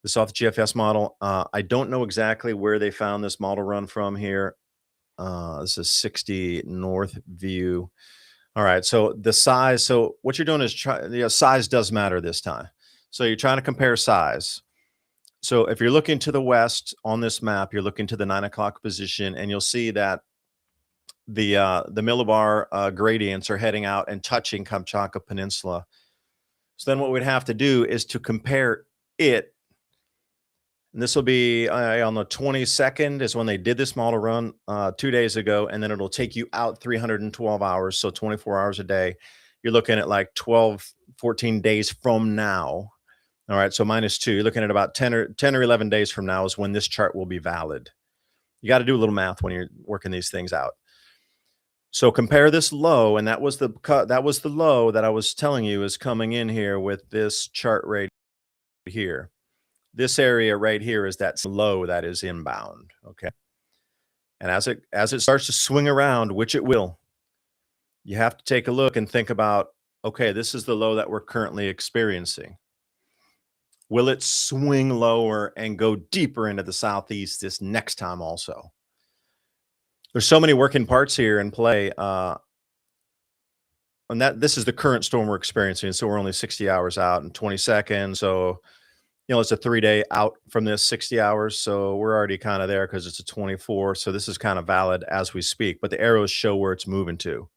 This off the GFS model. I don't know exactly where they found this model run from here. This is 60 north view. All right. So the size. So what you're doing is size does matter this time. So you're trying to compare size. So if you're looking to the west on this map, you're looking to the 9 o'clock position, and you'll see that the millibar gradients are heading out and touching Kamchatka Peninsula. So then what we'd have to do is to compare it. And this will be on the 22nd is when they did this model run 2 days ago. And then it'll take you out 312 hours. So 24 hours a day. You're looking at like 12, 14 days from now. All right. So -2, you're looking at about 10 or 11 days from now is when this chart will be valid. You got to do a little math when you're working these things out. So compare this low, and that was the low that I was telling you is coming in here with this chart right here. This area right here is that low that is inbound, okay? And as it starts to swing around, which it will, you have to take a look and think about, okay, this is the low that we're currently experiencing. Will it swing lower and go deeper into the southeast this next time also? There's so many working parts here in play, and this is the current storm we're experiencing, so we're only 60 hours out and 20 seconds, so it's a 3-day out from this 60 hours. So we're already kind of there because it's a 24. So this is kind of valid as we speak, but the arrows show where it's moving to.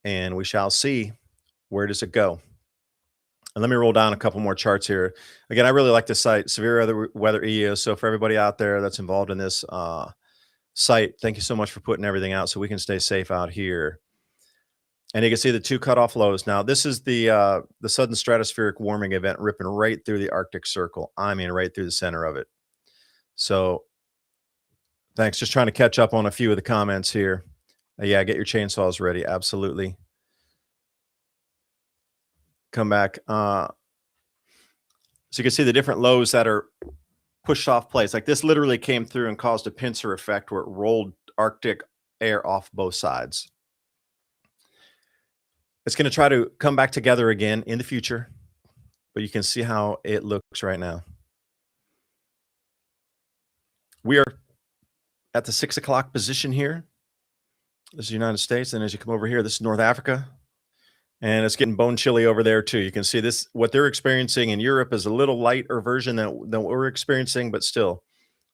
And we shall see, where does it go? And let me roll down a couple more charts here. Again, I really like this site, Severe Weather EU. So for everybody out there that's involved in this site, thank you so much for putting everything out so we can stay safe out here. And you can see the 2 cutoff lows. Now, this is the sudden stratospheric warming event ripping right through the Arctic Circle. I mean, right through the center of it. So, thanks. Just trying to catch up on a few of the comments here. Yeah, get your chainsaws ready. Absolutely. Come back. So you can see the different lows that are pushed off place. Like this literally came through and caused a pincer effect where it rolled Arctic air off both sides. It's going to try to come back together again in the future, but you can see how it looks right now. We are at the 6 o'clock position here. This is the United States. And as you come over here, this is North Africa. And it's getting bone chilly over there too. You can see this, what they're experiencing in Europe is a little lighter version than what we're experiencing, but still,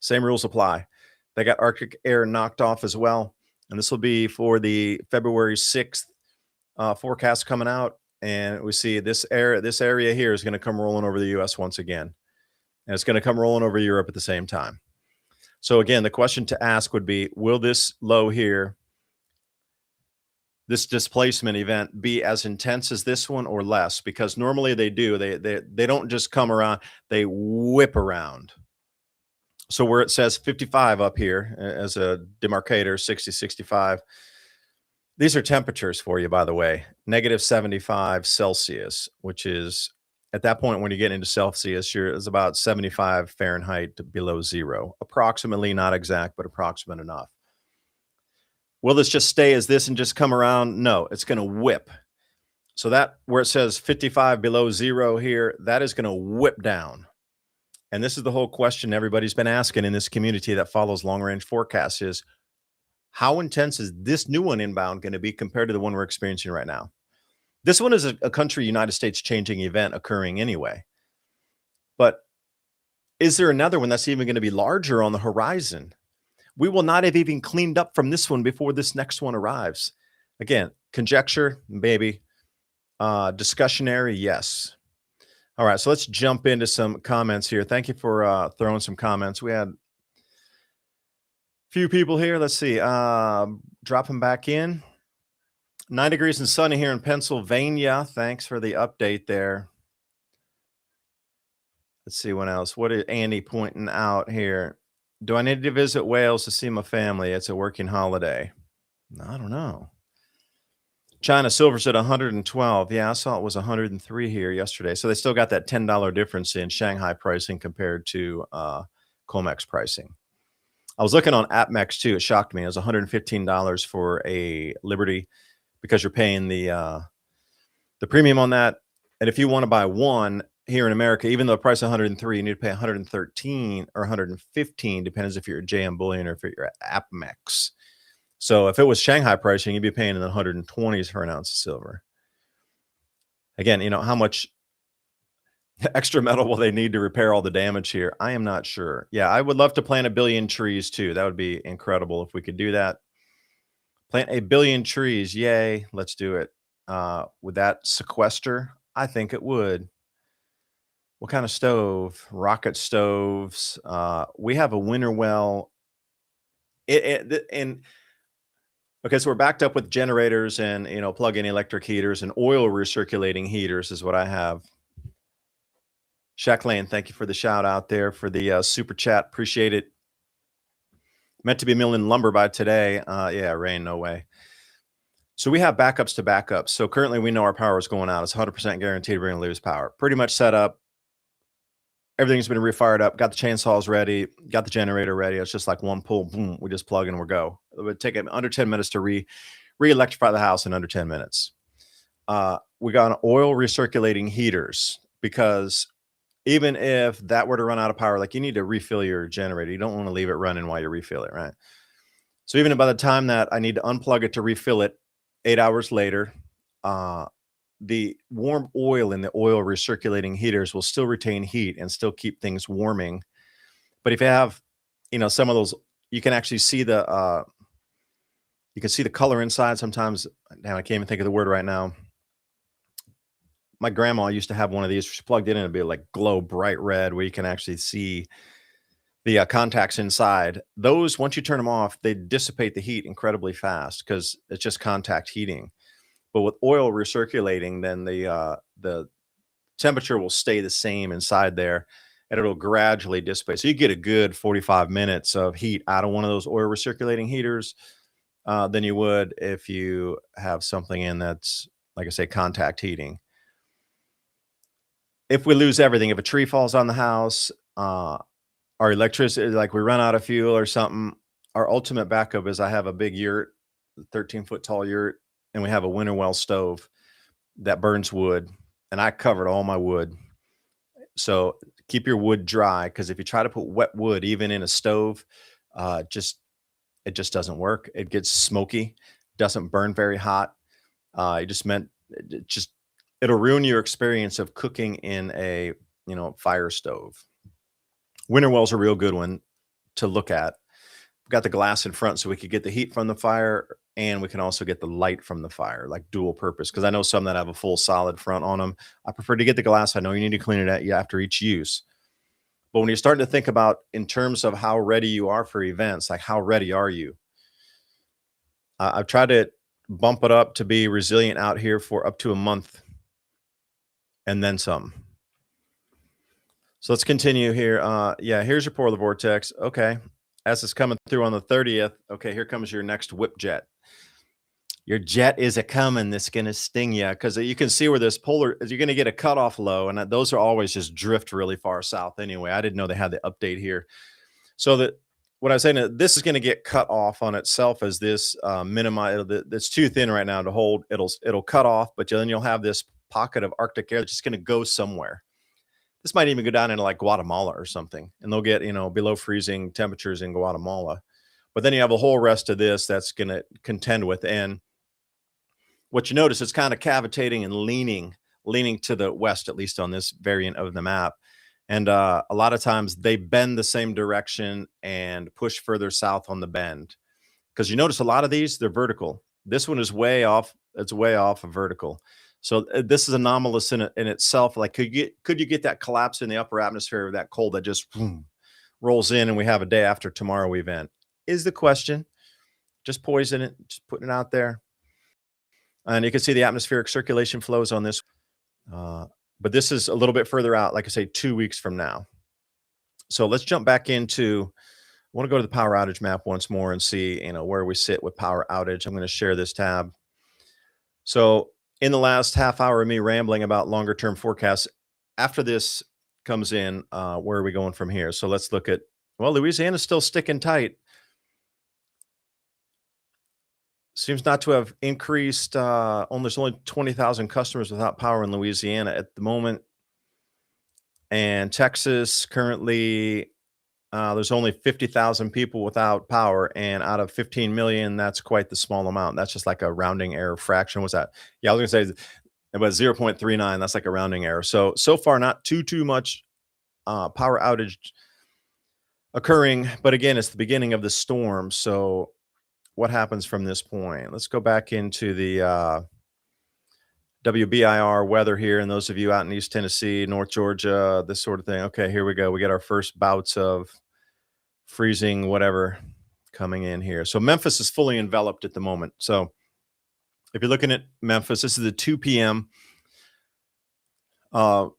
same rules apply. They got Arctic air knocked off as well. And this will be for the February 6th forecast coming out. And we see this area here is going to come rolling over the US once again. And it's going to come rolling over Europe at the same time. So again, the question to ask would be, will this low here, this displacement event, be as intense as this one or less? Because normally they do. They don't just come around, they whip around. So where it says 55 up here as a demarcator, 60, 65, these are temperatures for you, by the way. Negative 75 Celsius, which is at that point when you get into Celsius, it's about 75 Fahrenheit below zero. Approximately, not exact, but approximate enough. Will this just stay as this and just come around? No, it's going to whip. So that where it says 55 below zero here, that is going to whip down. And this is the whole question everybody's been asking in this community that follows long-range forecasts is, how intense is this new one inbound going to be compared to the one we're experiencing right now? This one is a country, United States changing event occurring anyway. But is there another one that's even going to be larger on the horizon? We will not have even cleaned up from this one before this next one arrives. Again, conjecture, maybe. Discussionary, yes. All right, so let's jump into some comments here. Thank you for throwing some comments. We had a few people here. Let's see. Drop them back in. 9 degrees and sunny here in Pennsylvania. Thanks for the update there. Let's see what else. What is Andy pointing out here? Do I need to visit Wales to see my family? It's a working holiday. I don't know. China silver's at 112. Yeah, I saw it was 103 here yesterday. So they still got that $10 difference in Shanghai pricing compared to COMEX pricing. I was looking on APMEX too. It shocked me. It was $115 for a Liberty because you're paying the premium on that. And if you want to buy one here in America, even though the price is 103, you need to pay 113 or 115, depends if you're a JM Bullion or if you're at APMEX. So if it was Shanghai pricing, you'd be paying in the 120s for an ounce of silver. Again, you know, how much extra metal will they need to repair all the damage here? I am not sure. Yeah, I would love to plant 1 billion trees too. That would be incredible if we could do that. Plant 1 billion trees. Yay. Let's do it. Would that sequester? I think it would. What kind of stove? Rocket stoves. We have a winter well. Okay, so we're backed up with generators and, you know, plug-in electric heaters and oil recirculating heaters is what I have. Shaq Lane, thank you for the shout out there for the super chat. Appreciate it. Meant to be milling lumber by today. Yeah, rain, no way. So we have backups to backups. So currently we know our power is going out. It's 100% guaranteed we're going to lose power. Pretty much set up. Everything's been refired up. Got the chainsaws ready. Got the generator ready. It's just like one pull. Boom. We just plug and we're go. It would take under 10 minutes to re-electrify the house in under 10 minutes. We got oil recirculating heaters because even if that were to run out of power, like you need to refill your generator. You don't want to leave it running while you refill it, right? So even by the time that I need to unplug it to refill it 8 hours later, the warm oil in the oil recirculating heaters will still retain heat and still keep things warming. But if you have, you know, some of those, you can actually see the color inside sometimes. Damn, I can't even think of the word right now. My grandma used to have one of these. She plugged it in, it'd be like glow bright red where you can actually see the contacts inside. Those, once you turn them off, they dissipate the heat incredibly fast because it's just contact heating. But with oil recirculating, then the temperature will stay the same inside there, and it'll gradually dissipate. So you get a good 45 minutes of heat out of one of those oil recirculating heaters than you would if you have something in that's, like I say, contact heating. If we lose everything, if a tree falls on the house, our electricity, like we run out of fuel or something, our ultimate backup is I have a big yurt, 13-foot tall yurt, and we have a winter well stove that burns wood, and I covered all my wood. So keep your wood dry, because if you try to put wet wood even in a stove, just it just doesn't work. It gets smoky, doesn't burn very hot. It just meant it just it'll ruin your experience of cooking in a fire stove. Winter well's a real good one to look at. We've got the glass in front so we could get the heat from the fire, and we can also get the light from the fire, like dual purpose. Because I know some that have a full solid front on them. I prefer to get the glass. I know you need to clean it after each use. But when you're starting to think about in terms of how ready you are for events, like how ready are you? I've tried to bump it up to be resilient out here for up to a month and then some. So let's continue here. Yeah, here's your polar vortex. Okay. As it's coming through on the 30th, okay, here comes your next whip jet. Your jet is a coming that's going to sting you, because you can see where this polar is. You're going to get a cutoff low, and those are always just drift really far south anyway. I didn't know they had the update here. So that what I was saying, this is going to get cut off on itself as this minimize. It's too thin right now to hold. It'll cut off, but then you'll have this pocket of Arctic air that's just going to go somewhere. This might even go down into like Guatemala or something, and they'll get below freezing temperatures in Guatemala. But then you have a whole rest of this that's going to contend with. And what you notice, it's kind of cavitating and leaning to the west, at least on this variant of the map. And a lot of times they bend the same direction and push further south on the bend. Because you notice a lot of these, they're vertical. This one is way off. It's way off of vertical. So this is anomalous in itself. Like, could you get that collapse in the upper atmosphere of that cold that just boom, rolls in, and we have a day after tomorrow event? Is the question. Just poison it, just putting it out there. And you can see the atmospheric circulation flows on this. But this is a little bit further out, like I say, 2 weeks from now. So let's jump back into, I want to go to the power outage map once more and see, where we sit with power outage. I'm going to share this tab. So in the last half hour of me rambling about longer term forecasts, after this comes in, where are we going from here? So let's look at, well, Louisiana's still sticking tight. Seems not to have increased. There's only 20,000 customers without power in Louisiana at the moment. And Texas currently, there's only 50,000 people without power. And out of 15 million, that's quite the small amount. That's just like a rounding error fraction. What's that? Yeah, I was going to say about 0.39. That's like a rounding error. So far, not too much power outage occurring. But again, it's the beginning of the storm. So what happens from this point? Let's go back into the WBIR weather here. And those of you out in East Tennessee, North Georgia, this sort of thing. Okay, here we go. We get our first bouts of freezing, whatever, coming in here. So Memphis is fully enveloped at the moment. So if you're looking at Memphis, this is the 2 p.m. No,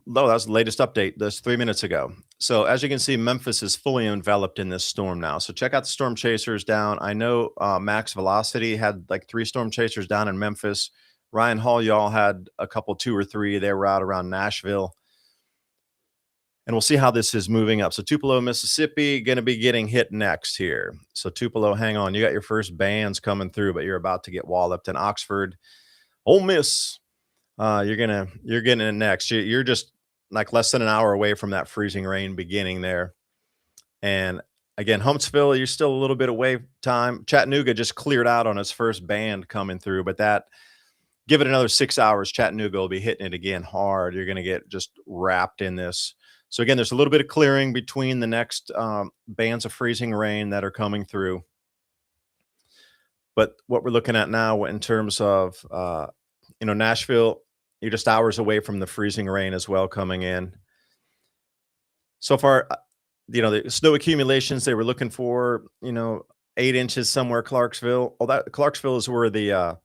that was the latest update. That's 3 minutes ago. So as you can see, Memphis is fully enveloped in this storm now. So check out the storm chasers down. I know Max Velocity had like 3 storm chasers down in Memphis. Ryan Hall, y'all had a couple, 2 or 3. They were out around Nashville. And we'll see how this is moving up. So Tupelo, Mississippi, going to be getting hit next here. So Tupelo, hang on. You got your first bands coming through, but you're about to get walloped. In Oxford, Ole Miss, you're getting it next. You're just like less than an hour away from that freezing rain beginning there. And again, Huntsville, you're still a little bit away time. Chattanooga just cleared out on its first band coming through, but give it another 6 hours, Chattanooga will be hitting it again hard. You're going to get just wrapped in this. So again, there's a little bit of clearing between the next bands of freezing rain that are coming through. But what we're looking at now in terms of, Nashville, you're just hours away from the freezing rain as well coming in. So far, the snow accumulations they were looking for, 8 inches somewhere, Clarksville. Clarksville is where the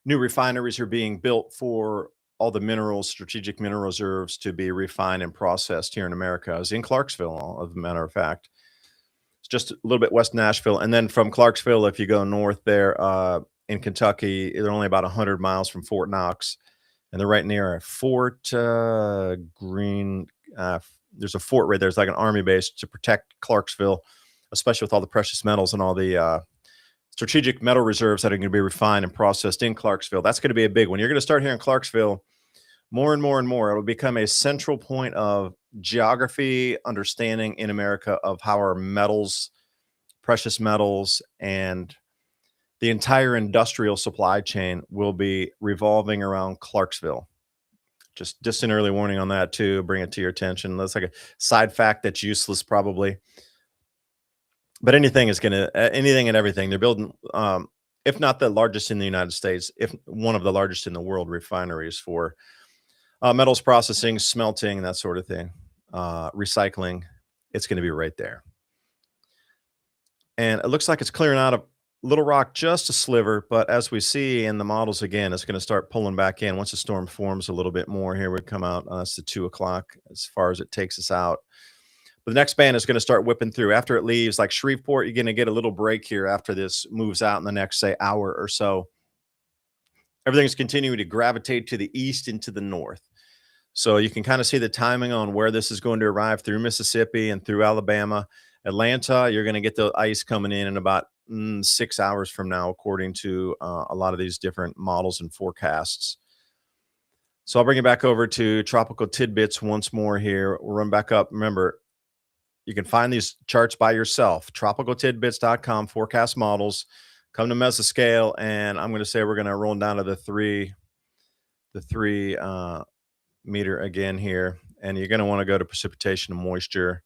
new refineries are being built for all the minerals, strategic mineral reserves to be refined and processed here in America. I was in Clarksville, as a matter of fact. It's just a little bit west Nashville. And then from Clarksville, if you go north there in Kentucky, they're only about 100 miles from Fort Knox. And they're right near a Fort Green. There's a fort right there. It's like an army base to protect Clarksville, especially with all the precious metals and all the strategic metal reserves that are going to be refined and processed in Clarksville. That's going to be a big one. You're going to start here in Clarksville more and more and more. It'll become a central point of geography understanding in America of how our metals, precious metals, and the entire industrial supply chain will be revolving around Clarksville. Just an early warning on that too. Bring it to your attention. That's like a side fact that's useless probably, but anything is going to anything and everything. They're building, if not the largest in the United States, if one of the largest in the world, refineries for metals processing, smelting, that sort of thing, recycling. It's going to be right there. And it looks like it's clearing out of Little Rock just a sliver, but as we see in the models again, it's going to start pulling back in once the storm forms a little bit more. Here we come out. It's the 2 o'clock as far as it takes us out. But the next band is going to start whipping through after it leaves. Like Shreveport, you're going to get a little break here after this moves out in the next, say, hour or so. Everything's continuing to gravitate to the east and to the north. So you can kind of see the timing on where this is going to arrive through Mississippi and through Alabama. Atlanta, you're going to get the ice coming in about 6 hours from now, according to a lot of these different models and forecasts. So I'll bring you back over to Tropical Tidbits once more here. We'll run back up. Remember, you can find these charts by yourself. TropicalTidbits.com, forecast models. Come to Mesoscale, and I'm going to say we're going to roll down to the three meter again here. And you're going to want to go to precipitation and moisture.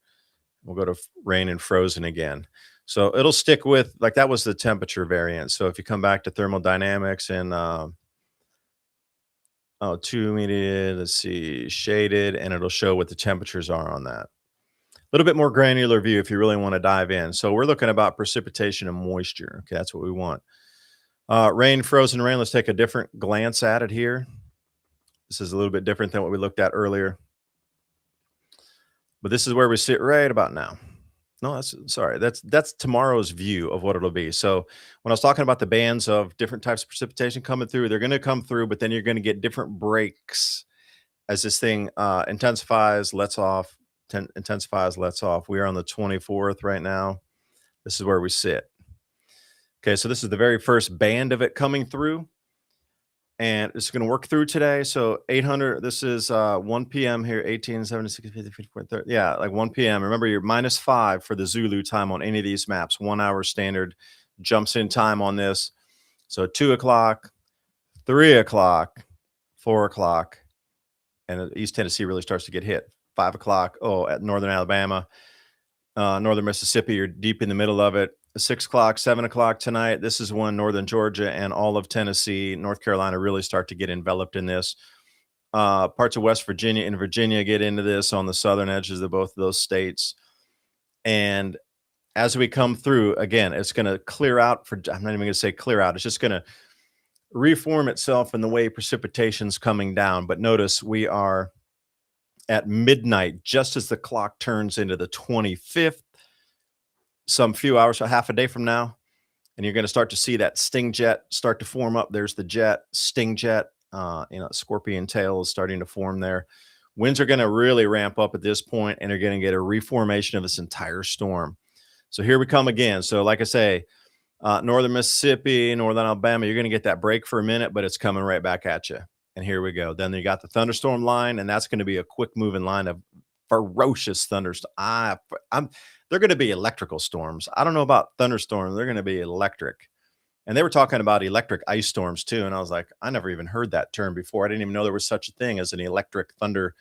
We'll go to rain and frozen again. So it'll stick with, like that was the temperature variance. So if you come back to thermodynamics and 2 meter, let's see, shaded, and it'll show what the temperatures are on that. A little bit more granular view if you really want to dive in. So we're looking about precipitation and moisture. Okay, that's what we want. Rain, frozen rain. Let's take a different glance at it here. This is a little bit different than what we looked at earlier. But this is where we sit right about now. No, that's tomorrow's view of what it'll be. So when I was talking about the bands of different types of precipitation coming through, they're going to come through, but then you're going to get different breaks as this thing intensifies, lets off, intensifies, lets off. We are on the 24th right now. This is where we sit. Okay, so this is the very first band of it coming through. And it's going to work through today. So 800, this is 1 p.m. here, 18, 76, 50, 54, 30. Yeah, like 1 p.m. Remember, you're -5 for the Zulu time on any of these maps. 1 hour standard jumps in time on this. So 2 o'clock, 3 o'clock, 4 o'clock, and East Tennessee really starts to get hit. 5 o'clock, at northern Alabama, northern Mississippi, you're deep in the middle of it. 6 o'clock, 7 o'clock tonight. This is when northern Georgia and all of Tennessee, North Carolina really start to get enveloped in this. Parts of West Virginia and Virginia get into this on the southern edges of both of those states. And as we come through, again, it's going to clear out for, I'm not even going to say clear out. It's just going to reform itself in the way precipitation's coming down. But notice we are at midnight, just as the clock turns into the 25th. Some few hours, so half a day from now, and you're going to start to see that sting jet start to form up. There's the jet, sting jet, scorpion tail is starting to form there. Winds are going to really ramp up at this point, and you're going to get a reformation of this entire storm. So here we come again. So like I say, northern Mississippi, northern Alabama, you're going to get that break for a minute, but it's coming right back at you. And here we go. Then you got the thunderstorm line, and that's going to be a quick moving line of ferocious thunderstorms. They're going to be electrical storms. I don't know about thunderstorms. They're going to be electric. And they were talking about electric ice storms too. And I was like, I never even heard that term before. I didn't even know there was such a thing as an electric thunder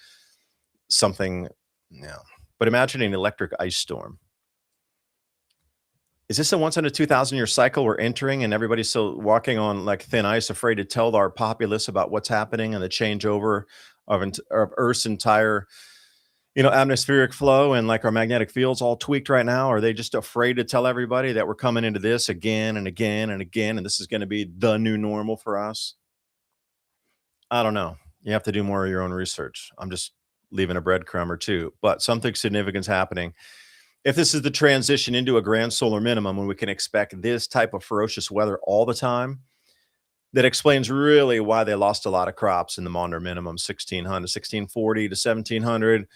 something. Yeah. But imagine an electric ice storm. Is this a once in a 2,000-year cycle we're entering, and everybody's still walking on like thin ice, afraid to tell our populace about what's happening and the changeover of Earth's entire atmospheric flow, and like our magnetic fields all tweaked right now? Are they just afraid to tell everybody that we're coming into this again and again and again, and this is going to be the new normal for us? I don't know. You have to do more of your own research. I'm just leaving a breadcrumb or two, but something significant's happening. If this is the transition into a grand solar minimum, when we can expect this type of ferocious weather all the time, that explains really why they lost a lot of crops in the Maunder minimum 1600, 1640 to 1700.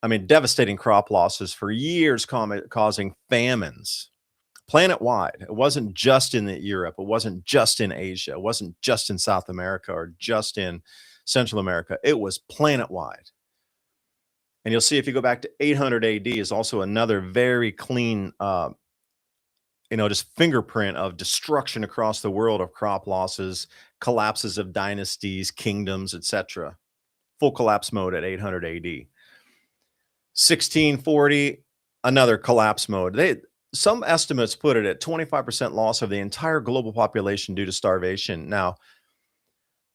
I mean, devastating crop losses for years, causing famines planet wide. It wasn't just in Europe. It wasn't just in Asia. It wasn't just in South America or just in Central America. It was planet wide. And you'll see if you go back to 800 AD is also another very clean, just fingerprint of destruction across the world of crop losses, collapses of dynasties, kingdoms, etc. Full collapse mode at 800 AD. 1640, another collapse mode. Some estimates put it at 25% loss of the entire global population due to starvation. Now,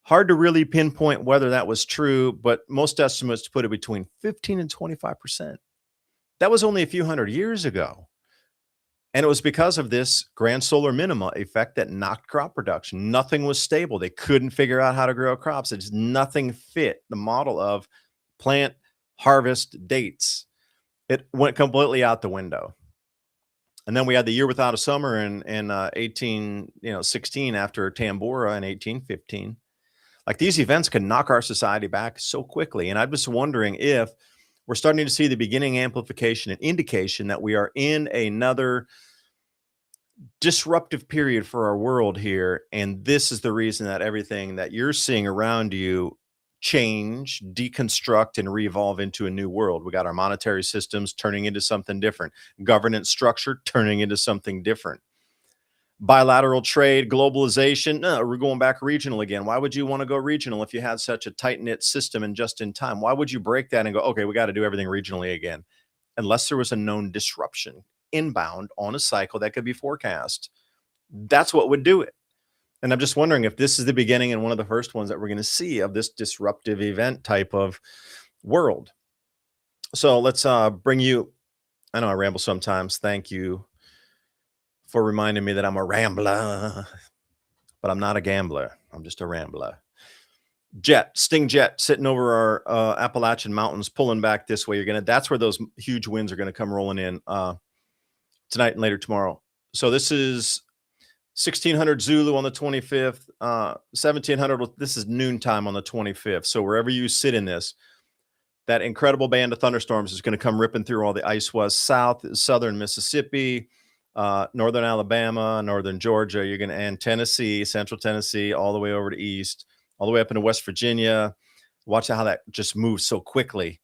hard to really pinpoint whether that was true, but most estimates put it between 15 and 25%. That was only a few hundred years ago. And it was because of this grand solar minima effect that knocked crop production. Nothing was stable. They couldn't figure out how to grow crops. It's nothing fit the model of plant harvest dates. It went completely out the window. And then we had the year without a summer in 16 after Tambora in 1815. Like these events can knock our society back so quickly. And I'm just wondering if we're starting to see the beginning amplification and indication that we are in another disruptive period for our world here. And this is the reason that everything that you're seeing around you change, deconstruct, and re-evolve into a new world. We got our monetary systems turning into something different, governance structure turning into something different. Bilateral trade, globalization, no, we're going back regional again. Why would you want to go regional if you had such a tight-knit system and just in time? Why would you break that and go, okay, we got to do everything regionally again? Unless there was a known disruption inbound on a cycle that could be forecast. That's what would do it. And I'm just wondering if this is the beginning and one of the first ones that we're going to see of this disruptive event type of world. So let's bring you, I know I ramble sometimes. Thank you for reminding me that I'm a rambler, but I'm not a gambler. I'm just a rambler. Sting jet sitting over our Appalachian mountains, pulling back this way. That's where those huge winds are going to come rolling in tonight and later tomorrow. So this is 1600 Zulu on the 25th, 1700. This is noontime on the 25th. So wherever you sit in this, that incredible band of thunderstorms is going to come ripping through all the ice was southern Mississippi, northern Alabama, northern Georgia. You're going to and Tennessee, central Tennessee, all the way over to east, all the way up into West Virginia. Watch how that just moves so quickly.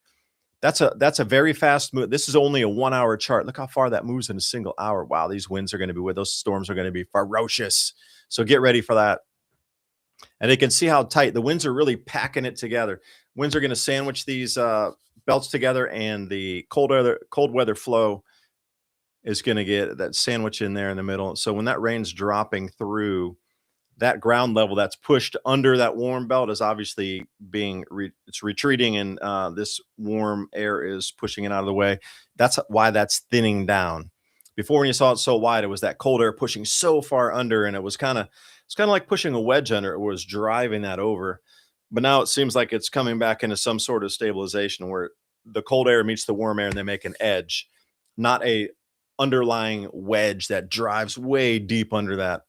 That's a very fast move. This is only a 1 hour chart. Look how far that moves in a single hour. Wow, these winds are going to be with those storms are going to be ferocious. So get ready for that. And you can see how tight the winds are really packing it together. Winds are going to sandwich these belts together, and the cold weather flow is going to get that sandwich in there in the middle. So when that rain's dropping through, that ground level that's pushed under that warm belt is obviously it's retreating, and this warm air is pushing it out of the way. That's why that's thinning down. Before, when you saw it so wide, it was that cold air pushing so far under, and it's kind of like pushing a wedge under. It was driving that over. But now it seems like it's coming back into some sort of stabilization where the cold air meets the warm air and they make an edge, not a underlying wedge that drives way deep under that.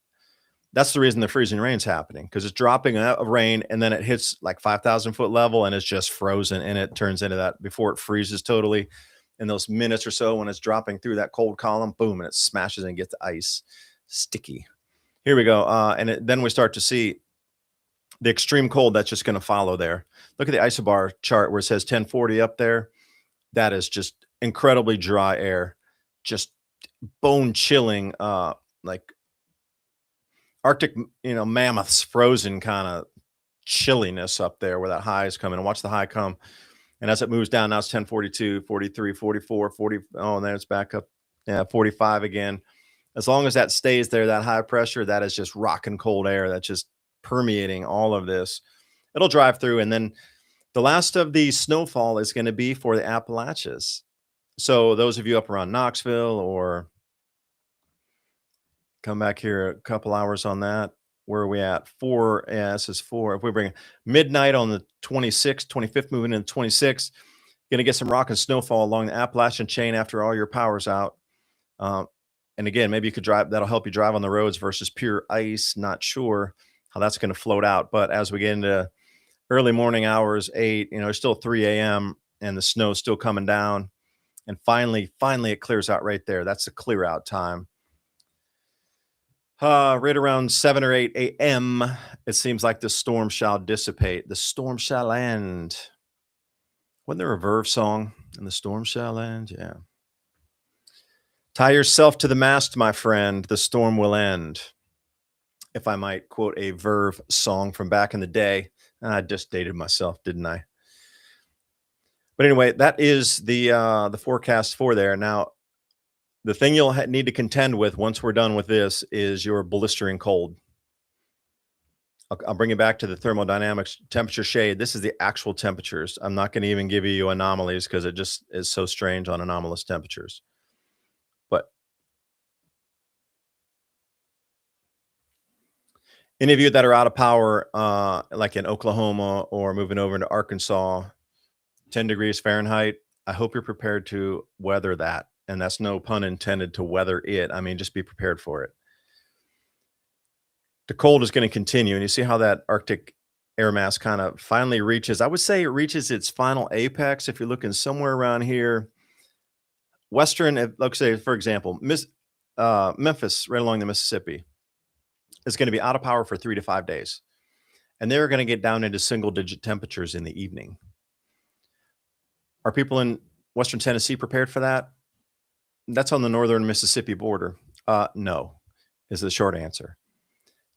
That's the reason the freezing rain's happening, because it's dropping a rain and then it hits like 5,000 foot level and it's just frozen, and it turns into that before it freezes totally. In those minutes or so when it's dropping through that cold column, boom, and it smashes and gets the ice sticky. Here we go. Then we start to see the extreme cold that's just going to follow there. Look at the isobar chart where it says 1040 up there. That is just incredibly dry air, just bone chilling, like Arctic, mammoths, frozen kind of chilliness up there where that high is coming. And watch the high come. And as it moves down, now it's 1042, 43, 44, 40. Oh, and then it's back up. Yeah, 45 again. As long as that stays there, that high pressure, that is just rocking cold air that's just permeating all of this. It'll drive through. And then the last of the snowfall is going to be for the Appalachians. So those of you up around Knoxville, or come back here a couple hours on that, where are we at? 4, yeah, this is 4. If we bring midnight on the 26th, 25th, moving into 26th, gonna get some rock and snowfall along the Appalachian chain after all your power's out. Um, and again, maybe you could drive that'll help you drive on the roads versus pure ice. Not sure how that's gonna float out. But as we get into early morning hours, 8, it's still 3 a.m. and the snow's still coming down. And finally, it clears out right there. That's the clear out time. Right around 7 or 8 a.m., it seems like the storm shall dissipate. The storm shall end. Wasn't there a Verve song? And the storm shall end? Yeah. Tie yourself to the mast, my friend. The storm will end. If I might quote a Verve song from back in the day. I just dated myself, didn't I? But anyway, that is the forecast for there. Now, the thing you'll need to contend with once we're done with this is your blistering cold. I'll bring you back to the thermodynamics, temperature shade. This is the actual temperatures. I'm not going to even give you anomalies because it just is so strange on anomalous temperatures. But any of you that are out of power, like in Oklahoma or moving over into Arkansas, 10 degrees Fahrenheit, I hope you're prepared to weather that. And that's no pun intended to weather it. I mean, just be prepared for it. The cold is going to continue. And you see how that Arctic air mass kind of finally reaches, I would say it reaches its final apex. If you're looking somewhere around here, Western, let's say, for example, Memphis, right along the Mississippi, is going to be out of power for 3 to 5 days. And they're going to get down into single digit temperatures in the evening. Are people in Western Tennessee prepared for that? That's on the northern Mississippi border. No, is the short answer.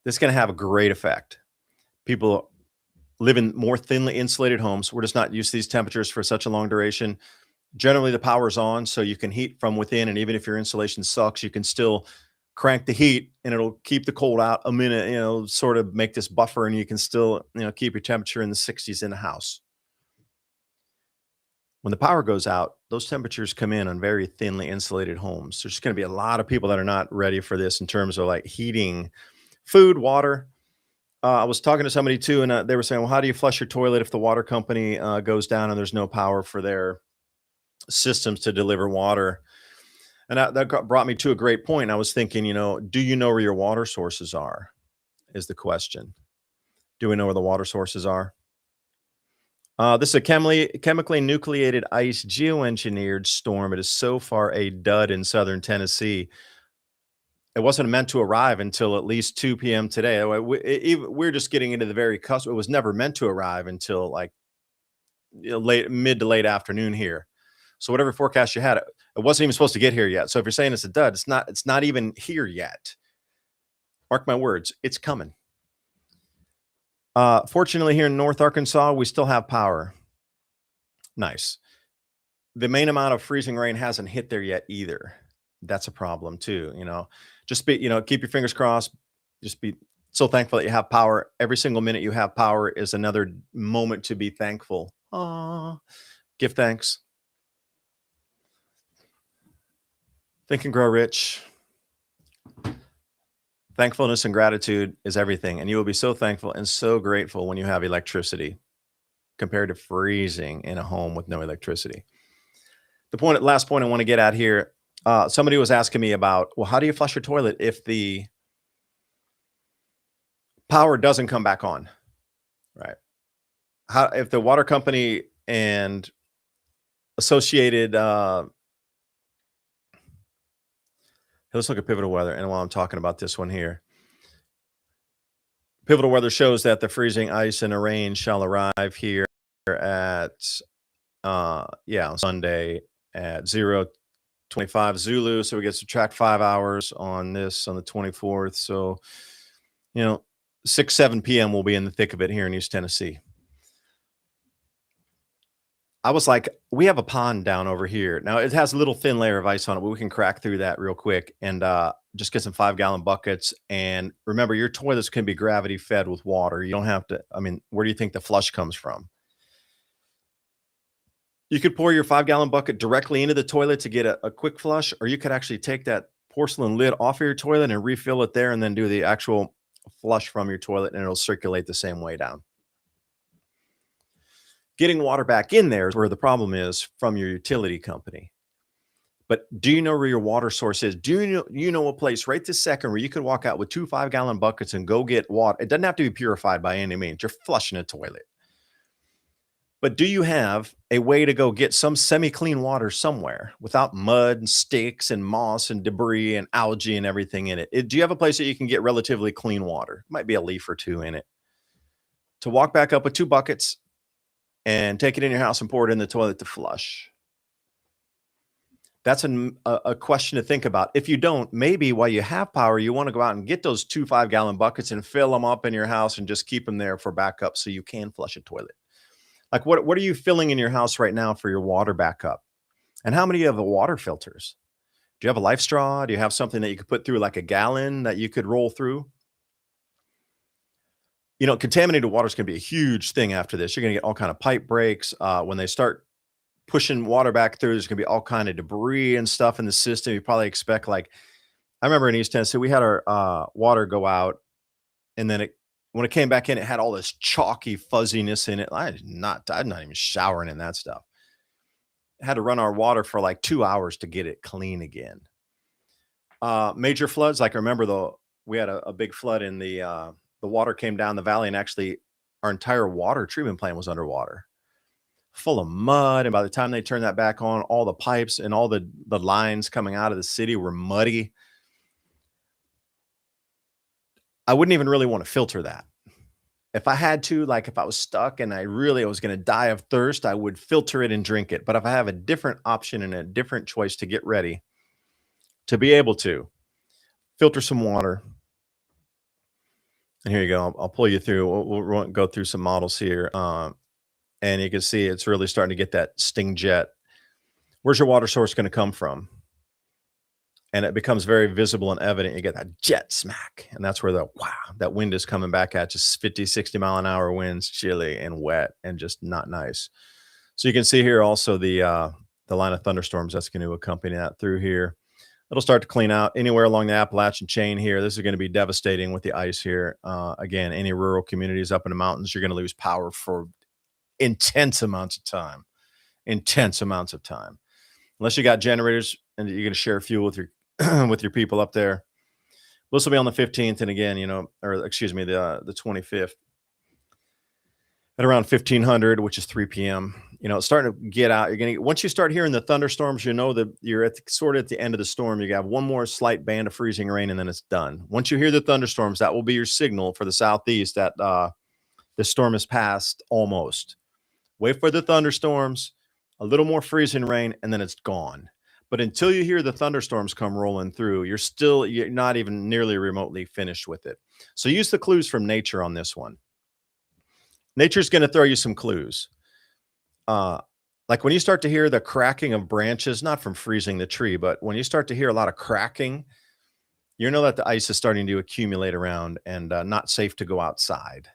This is going to have a great effect. People live in more thinly insulated homes. We're just not used to these temperatures for such a long duration. Generally, the power's on, so you can heat from within. And even if your insulation sucks, you can still crank the heat and it'll keep the cold out a minute, sort of make this buffer, and you can still, keep your temperature in the 60s in the house. When the power goes out, those temperatures come in on very thinly insulated homes. There's going to be a lot of people that are not ready for this in terms of like heating food, water. I was talking to somebody too, and they were saying, well, how do you flush your toilet if the water company goes down and there's no power for their systems to deliver water? And that brought me to a great point. I was thinking, do you know where your water sources are? Is the question. Do we know where the water sources are? This is a chemically nucleated ice geoengineered storm. It is so far a dud in southern Tennessee. It wasn't meant to arrive until at least 2 p.m. today. We're just getting into the very cusp. It was never meant to arrive until like mid to late afternoon here. So whatever forecast you had, it wasn't even supposed to get here yet. So if you're saying it's a dud, it's not even here yet. Mark my words, it's coming. Fortunately, here in North Arkansas, we still have power. Nice. The main amount of freezing rain hasn't hit there yet either. That's a problem too. Just keep your fingers crossed. Just be so thankful that you have power. Every single minute you have power is another moment to be thankful. Give thanks. Think and grow rich. Thankfulness and gratitude is everything. And you will be so thankful and so grateful when you have electricity compared to freezing in a home with no electricity. Last point I want to get at here. Somebody was asking me about, well, how do you flush your toilet if the power doesn't come back on, right? If the water company and associated, let's look at pivotal weather. And while I'm talking about this one here, pivotal weather shows that the freezing ice and the rain shall arrive here at, Sunday at 0:25 Zulu. So we get to subtract 5 hours on the 24th. So, 6, 7 p.m. we'll be in the thick of it here in East Tennessee. I was like, we have a pond down over here. Now it has a little thin layer of ice on it, but we can crack through that real quick and just get some 5-gallon buckets. And remember, your toilets can be gravity fed with water. You don't have to, where do you think the flush comes from? You could pour your 5-gallon bucket directly into the toilet to get a quick flush, or you could actually take that porcelain lid off of your toilet and refill it there and then do the actual flush from your toilet and it'll circulate the same way down. Getting water back in there is where the problem is from your utility company. But do you know where your water source is? Do you know a place right this second where you could walk out with 2 5-gallon buckets and go get water? It doesn't have to be purified by any means. You're flushing a toilet. But do you have a way to go get some semi-clean water somewhere without mud and sticks and moss and debris and algae and everything in it? Do you have a place that you can get relatively clean water? Might be a leaf or two in it. To walk back up with 2 buckets and take it in your house and pour it in the toilet to flush. That's a question to think about. If you don't, maybe while you have power, you want to go out and get those 2 5-gallon buckets and fill them up in your house and just keep them there for backup so you can flush a toilet. Like what are you filling in your house right now for your water backup? And how many of the water filters? Do you have a life straw? Do you have something that you could put through like a gallon that you could roll through? Contaminated water is going to be a huge thing after this. You're going to get all kind of pipe breaks. When they start pushing water back through, there's going to be all kind of debris and stuff in the system. You probably expect like, I remember in East Tennessee, we had our water go out, and then when it came back in, it had all this chalky fuzziness in it. I'm not even showering in that stuff. Had to run our water for like 2 hours to get it clean again. Major floods, like I remember we had a big flood in the water came down the valley, and actually our entire water treatment plant was underwater, full of mud. And by the time they turned that back on, all the pipes and all the lines coming out of the city were muddy. I wouldn't even really want to filter that. If I had to, like if I was stuck and I was going to die of thirst, I would filter it and drink it. But if I have a different option and a different choice to get ready to be able to filter some water. And here you go. I'll pull you through. We'll go through some models here. And you can see it's really starting to get that sting jet. Where's your water source going to come from? And it becomes very visible and evident. You get that jet smack. And that's where that wind is coming back at just 50, 60 mile an hour winds, chilly and wet and just not nice. So you can see here also the line of thunderstorms that's going to accompany that through here. It'll start to clean out anywhere along the Appalachian chain here. This is going to be devastating with the ice here. Again, any rural communities up in the mountains, you're going to lose power for intense amounts of time. Unless you got generators and you're going to share fuel with your with your people up there. This will be on the 15th, and again, or excuse me, the 25th at around 1500, which is 3 p.m. It's starting to get out. Once you start hearing the thunderstorms, that you're sort of at the end of the storm. You have one more slight band of freezing rain, and then it's done. Once you hear the thunderstorms, that will be your signal for the southeast that the storm has passed almost. Wait for the thunderstorms, a little more freezing rain, and then it's gone. But until you hear the thunderstorms come rolling through, you're not even nearly remotely finished with it. So use the clues from nature on this one. Nature's going to throw you some clues. Like when you start to hear the cracking of branches, not from freezing the tree, but when you start to hear a lot of cracking, you know that the ice is starting to accumulate around and not safe to go outside.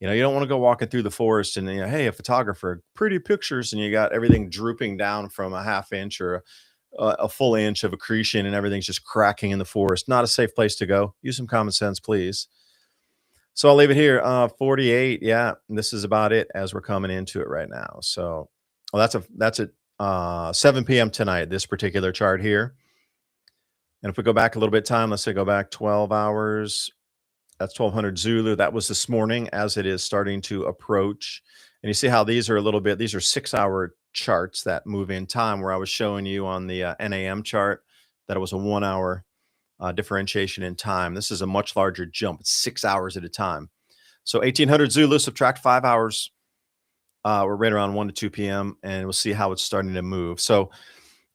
You don't want to go walking through the forest and, hey, a photographer, pretty pictures, and you got everything drooping down from a half inch or a full inch of accretion and everything's just cracking in the forest. Not a safe place to go. Use some common sense, please. So I'll leave it here. 48. Yeah. And this is about it as we're coming into it right now. So that's at 7 p.m. tonight, this particular chart here. And if we go back a little bit time, let's say go back 12 hours. That's 1200 Zulu. That was this morning as it is starting to approach. And you see how these are these are 6-hour charts that move in time, where I was showing you on the NAM chart that it was a 1 hour differentiation in time. This is a much larger jump. It's 6 hours at a time. So 1800 Zulu, subtract 5 hours. We're right around 1 to 2 p.m. and we'll see how it's starting to move. So,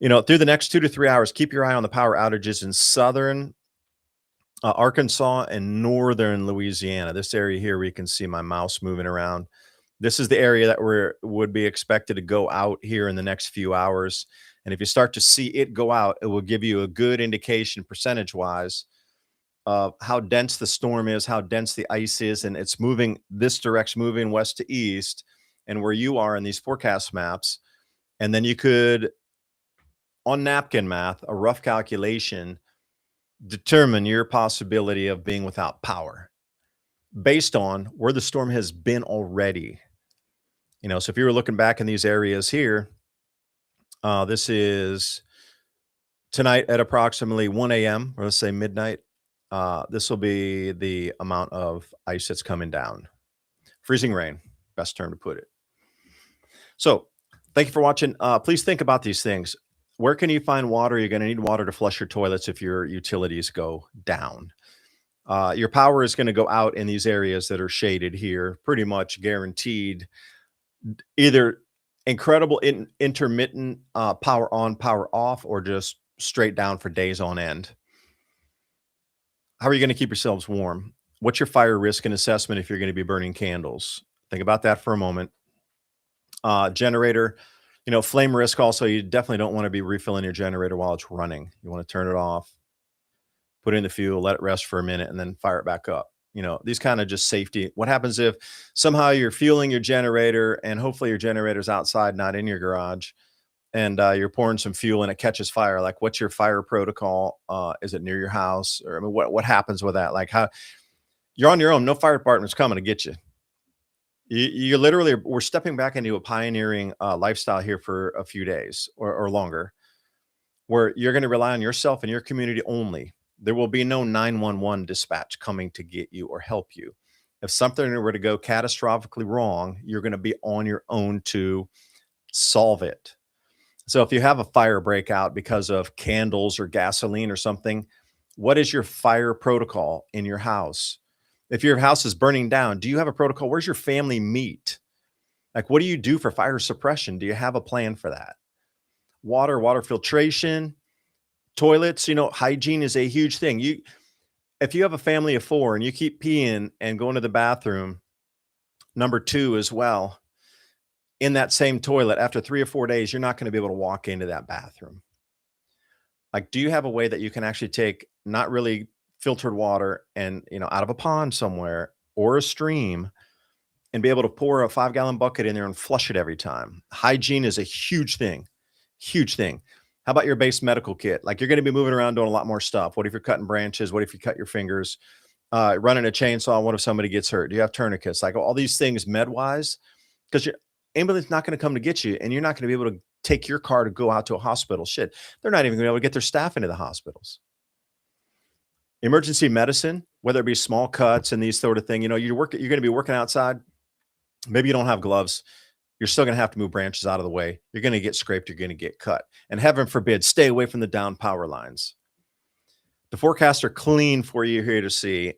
through the next 2 to 3 hours, keep your eye on the power outages in southern Arkansas and northern Louisiana. This area here where you can see my mouse moving around. This is the area that would be expected to go out here in the next few hours. And if you start to see it go out, it will give you a good indication percentage-wise of how dense the storm is, how dense the ice is, and it's moving this direction, moving west to east, and where you are in these forecast maps. And then you could, on napkin math, a rough calculation, determine your possibility of being without power. based on where the storm has been already. So if you were looking back in these areas here, this is tonight at approximately 1 a.m., or let's say midnight. This will be the amount of ice that's coming down. Freezing rain, best term to put it. So, thank you for watching. Please think about these things. Where can you find water? You're going to need water to flush your toilets if your utilities go down. Your power is going to go out in these areas that are shaded here, pretty much guaranteed. Either incredible intermittent power on, power off, or just straight down for days on end. How are you going to keep yourselves warm? What's your fire risk and assessment if you're going to be burning candles? Think about that for a moment. Generator, flame risk also, you definitely don't want to be refilling your generator while it's running. You want to turn it off, put in the fuel, let it rest for a minute, and then fire it back up. These kind of just safety. What happens if somehow you're fueling your generator and hopefully your generator's outside, not in your garage, and you're pouring some fuel and it catches fire? Like, what's your fire protocol? Is it near your house? Or I mean, what happens with that? Like, how you're on your own, no fire department's coming to get you. You literally, we're stepping back into a pioneering lifestyle here for a few days or longer, where you're going to rely on yourself and your community only. There will be no 911 dispatch coming to get you or help you. If something were to go catastrophically wrong, you're going to be on your own to solve it. So if you have a fire breakout because of candles or gasoline or something, what is your fire protocol in your house? If your house is burning down, do you have a protocol? Where's your family meet? Like, what do you do for fire suppression? Do you have a plan for that? Water filtration, toilets, hygiene is a huge thing. If you have a family of 4 and you keep peeing and going to the bathroom, number 2 as well, in that same toilet, after 3 or 4 days, you're not going to be able to walk into that bathroom. Like, do you have a way that you can actually take not really filtered water and, out of a pond somewhere or a stream and be able to pour a 5-gallon bucket in there and flush it every time? Hygiene is a huge thing. Huge thing. How about your base medical kit? Like, you're going to be moving around doing a lot more stuff. What if you're cutting branches? What if you cut your fingers? Running a chainsaw? What if somebody gets hurt? Do you have tourniquets? Like, all these things med-wise, because your ambulance is not going to come to get you, and you're not going to be able to take your car to go out to a hospital. Shit, they're not even going to be able to get their staff into the hospitals. Emergency medicine, whether it be small cuts and these sort of thing, you're going to be working outside. Maybe you don't have gloves. You're still going to have to move branches out of the way. You're going to get scraped. You're going to get cut. And heaven forbid, stay away from the down power lines. The forecasts are clean for you here to see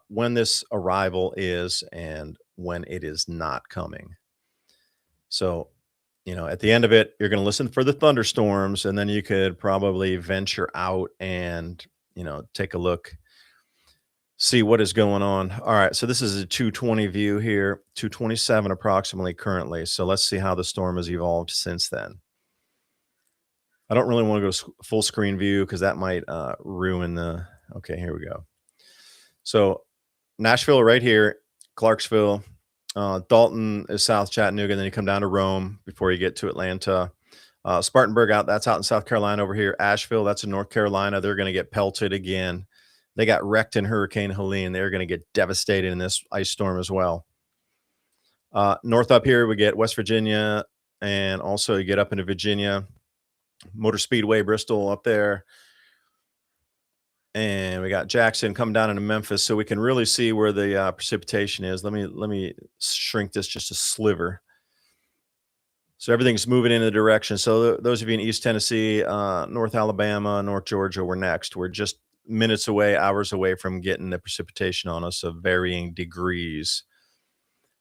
when this arrival is and when it is not coming. So, at the end of it, you're going to listen for the thunderstorms, and then you could probably venture out and, take a look, see what is going on. All right, so this is a 220 view here, 227 approximately currently. So let's see how the storm has evolved since then. I don't really want to go full screen view because that might ruin the. Okay, here we go. So Nashville right here, Clarksville, Dalton is South Chattanooga, and then you come down to Rome before you get to Atlanta. Spartanburg that's out in South Carolina over here. Asheville, that's in North Carolina. They're going to get pelted again. They got wrecked in Hurricane Helene. They're going to get devastated in this ice storm as well. North up here, we get West Virginia, and also you get up into Virginia, Motor Speedway, Bristol up there. And we got Jackson come down into Memphis, so we can really see where the precipitation is. Let me shrink this just a sliver. So everything's moving in the direction. So those of you in East Tennessee, North Alabama, North Georgia, we're next. We're just minutes away, hours away from getting the precipitation on us of varying degrees.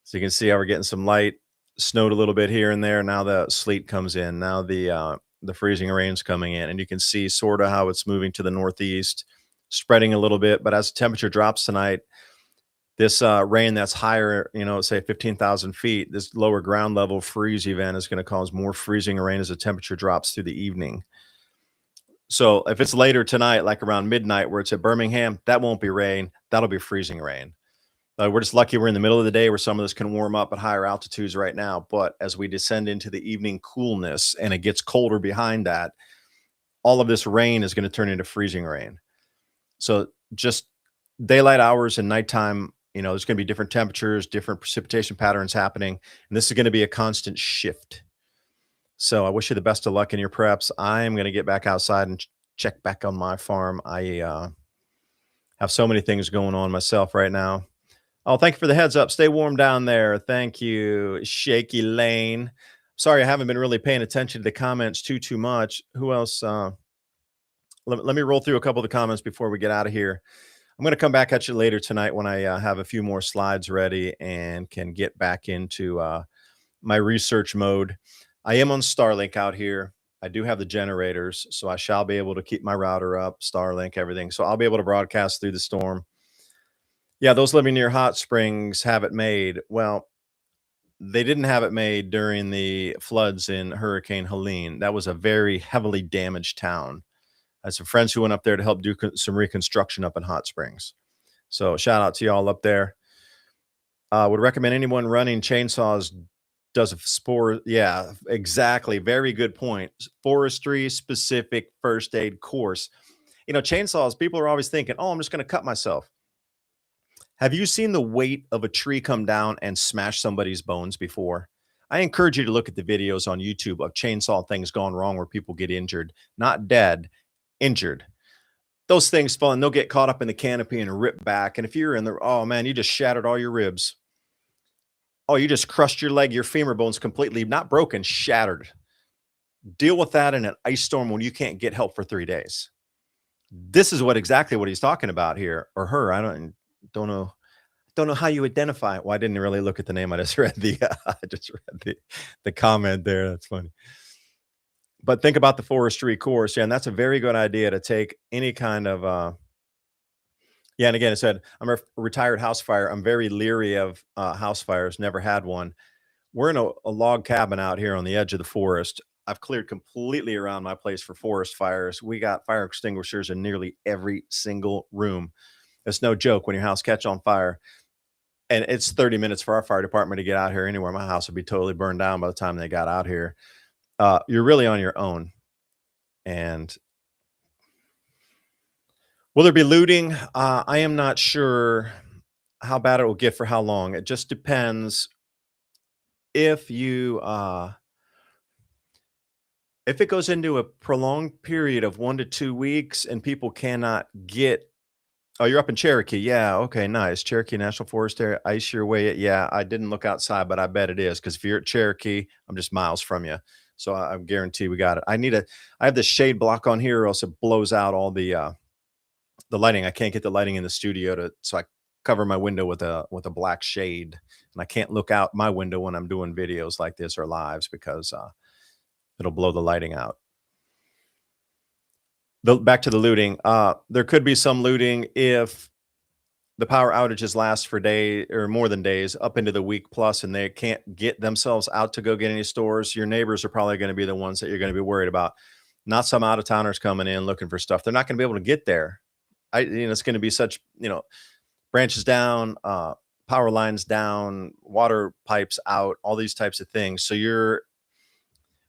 So you can see how we're getting some light, snowed a little bit here and there. Now the sleet comes in. Now the freezing rain's coming in, and you can see sort of how it's moving to the northeast, spreading a little bit. But as the temperature drops tonight, this rain that's higher, say 15,000 feet, this lower ground level freeze event is going to cause more freezing rain as the temperature drops through the evening. So if it's later tonight, like around midnight, where it's at Birmingham, that won't be rain. That'll be freezing rain. We're just lucky we're in the middle of the day where some of this can warm up at higher altitudes right now. But as we descend into the evening coolness and it gets colder behind that, all of this rain is going to turn into freezing rain. So just daylight hours and nighttime There's going to be different temperatures, different precipitation patterns happening, and this is going to be a constant shift. So I wish you the best of luck in your preps. I am going to get back outside and check back on my farm. I have so many things going on myself right now. Oh, thank you for the heads up. Stay warm down there. Thank you, Shaky Lane. Sorry, I haven't been really paying attention to the comments too much. Who else? Let me roll through a couple of the comments before we get out of here. I'm going to come back at you later tonight when I have a few more slides ready and can get back into my research mode. I am on Starlink out here. I do have the generators, so I shall be able to keep my router up, Starlink, everything. So I'll be able to broadcast through the storm. Yeah, those living near hot springs have it made. Well, they didn't have it made during the floods in Hurricane Helene. That was a very heavily damaged town. I had some friends who went up there to help do some reconstruction up in Hot Springs. So shout out to y'all up there. Would recommend anyone running chainsaws does a spore. Yeah, exactly. Very good point. Forestry specific first aid course. Chainsaws, people are always thinking, oh, I'm just going to cut myself. Have you seen the weight of a tree come down and smash somebody's bones before? I encourage you to look at the videos on YouTube of chainsaw things gone wrong where people get injured, not dead, injured. Those things fall and they'll get caught up in the canopy and rip back. And if you're in the, oh man, you just shattered all your ribs. Oh, you just crushed your leg, your femur bones completely, not broken, shattered. Deal with that in an ice storm when you can't get help for 3 days. This is exactly what he's talking about here, or her. I don't know how you identify it. Well, I didn't really look at the name. I just read the comment there. That's funny. But think about the forestry course. Yeah, and that's a very good idea to take any kind of yeah, and again, I said, I'm a retired house fire. I'm very leery of house fires, never had one. We're in a log cabin out here on the edge of the forest. I've cleared completely around my place for forest fires. We got fire extinguishers in nearly every single room. It's no joke when your house catch on fire. And it's 30 minutes for our fire department to get out here anywhere. My house would be totally burned down by the time they got out here. You're really on your own. And will there be looting? I am not sure how bad it will get for how long. It just depends if if it goes into a prolonged period of 1 to 2 weeks and people cannot get. Oh, you're up in Cherokee. Yeah. Okay. Nice. Cherokee National Forest area. Ice your way. Yeah. I didn't look outside, but I bet it is because if you're at Cherokee, I'm just miles from you. So I guarantee we got it. I have the shade block on here, or else it blows out all the lighting. I can't get the lighting in the studio so I cover my window with a black shade, and I can't look out my window when I'm doing videos like this or lives because it'll blow the lighting out. Back to the looting. There could be some looting if the power outages last for days or more than days, up into the week plus, and they can't get themselves out to go get any stores. Your neighbors are probably going to be the ones that you're going to be worried about. Not some out of towners coming in looking for stuff. They're not going to be able to get there. It's going to be such, branches down, power lines down, water pipes out, all these types of things. So a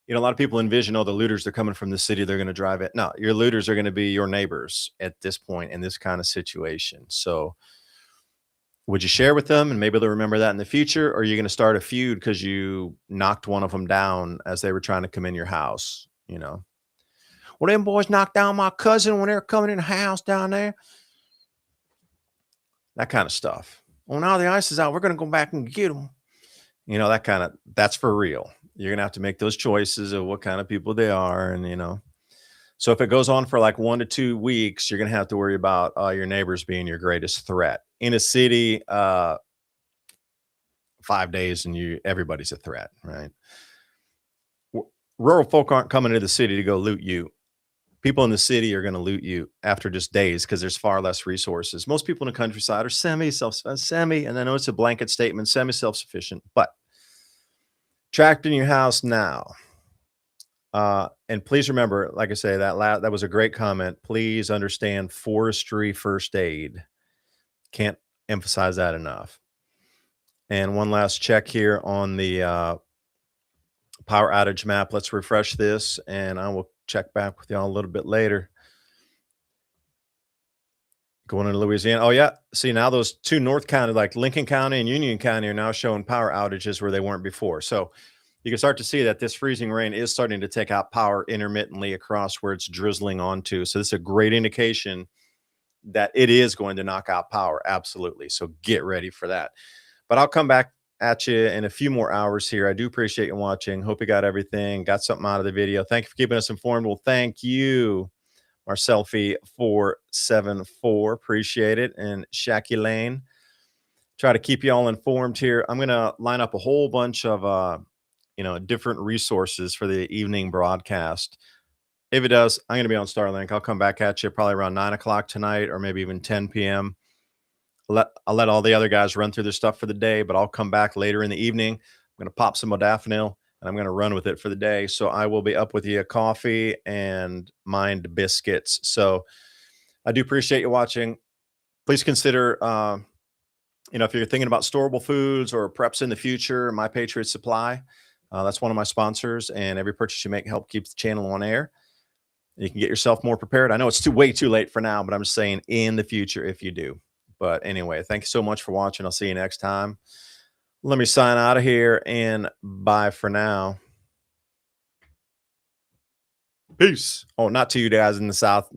lot of people envision, the looters, they're coming from the city, they're going to drive it. No, your looters are going to be your neighbors at this point in this kind of situation. So would you share with them and maybe they'll remember that in the future? Or are you going to start a feud because you knocked one of them down as they were trying to come in your house? Well, them boys knocked down my cousin when they were coming in the house down there. That kind of stuff. Well, now the ice is out. We're going to go back and get them. That's for real. You're going to have to make those choices of what kind of people they are. And, so if it goes on for like 1 to 2 weeks, you're going to have to worry about your neighbors being your greatest threat. In a city, 5 days and everybody's a threat, right? Rural folk aren't coming to the city to go loot you. People in the city are going to loot you after just days because there's far less resources. Most people in the countryside are and I know it's a blanket statement, semi-self-sufficient, but trapped in your house now. And please remember, like I say, that was a great comment. Please understand forestry first aid. Can't emphasize that enough. And one last check here on the power outage map. Let's refresh this, and I will check back with y'all a little bit later. Going into Louisiana. Oh, yeah. See, now those 2 North County, like Lincoln County and Union County, are now showing power outages where they weren't before. So you can start to see that this freezing rain is starting to take out power intermittently across where it's drizzling onto. So this is a great indication that it is going to knock out power. Absolutely. So get ready for that. But I'll come back at you in a few more hours here. I do appreciate you watching. Hope you got everything, got something out of the video. Thank you for keeping us informed. Well, thank you, Marcelfi 474. Appreciate it. And Shacky Lane. Try to keep you all informed here. I'm gonna line up a whole bunch of different resources for the evening broadcast. If it does, I'm gonna be on Starlink. I'll come back at you probably around 9 o'clock tonight or maybe even 10 p.m. I'll let all the other guys run through their stuff for the day, but I'll come back later in the evening. I'm gonna pop some modafinil and I'm gonna run with it for the day. So I will be up with you coffee and mind biscuits. So I do appreciate you watching. Please consider if you're thinking about storable foods or preps in the future, My Patriot Supply. That's one of my sponsors, and every purchase you make help keep the channel on air. You can get yourself more prepared. I know it's way too late for now, but I'm just saying in the future if you do. But anyway, thank you so much for watching. I'll see you next time. Let me sign out of here and bye for now. Peace. Oh, not to you guys in the South.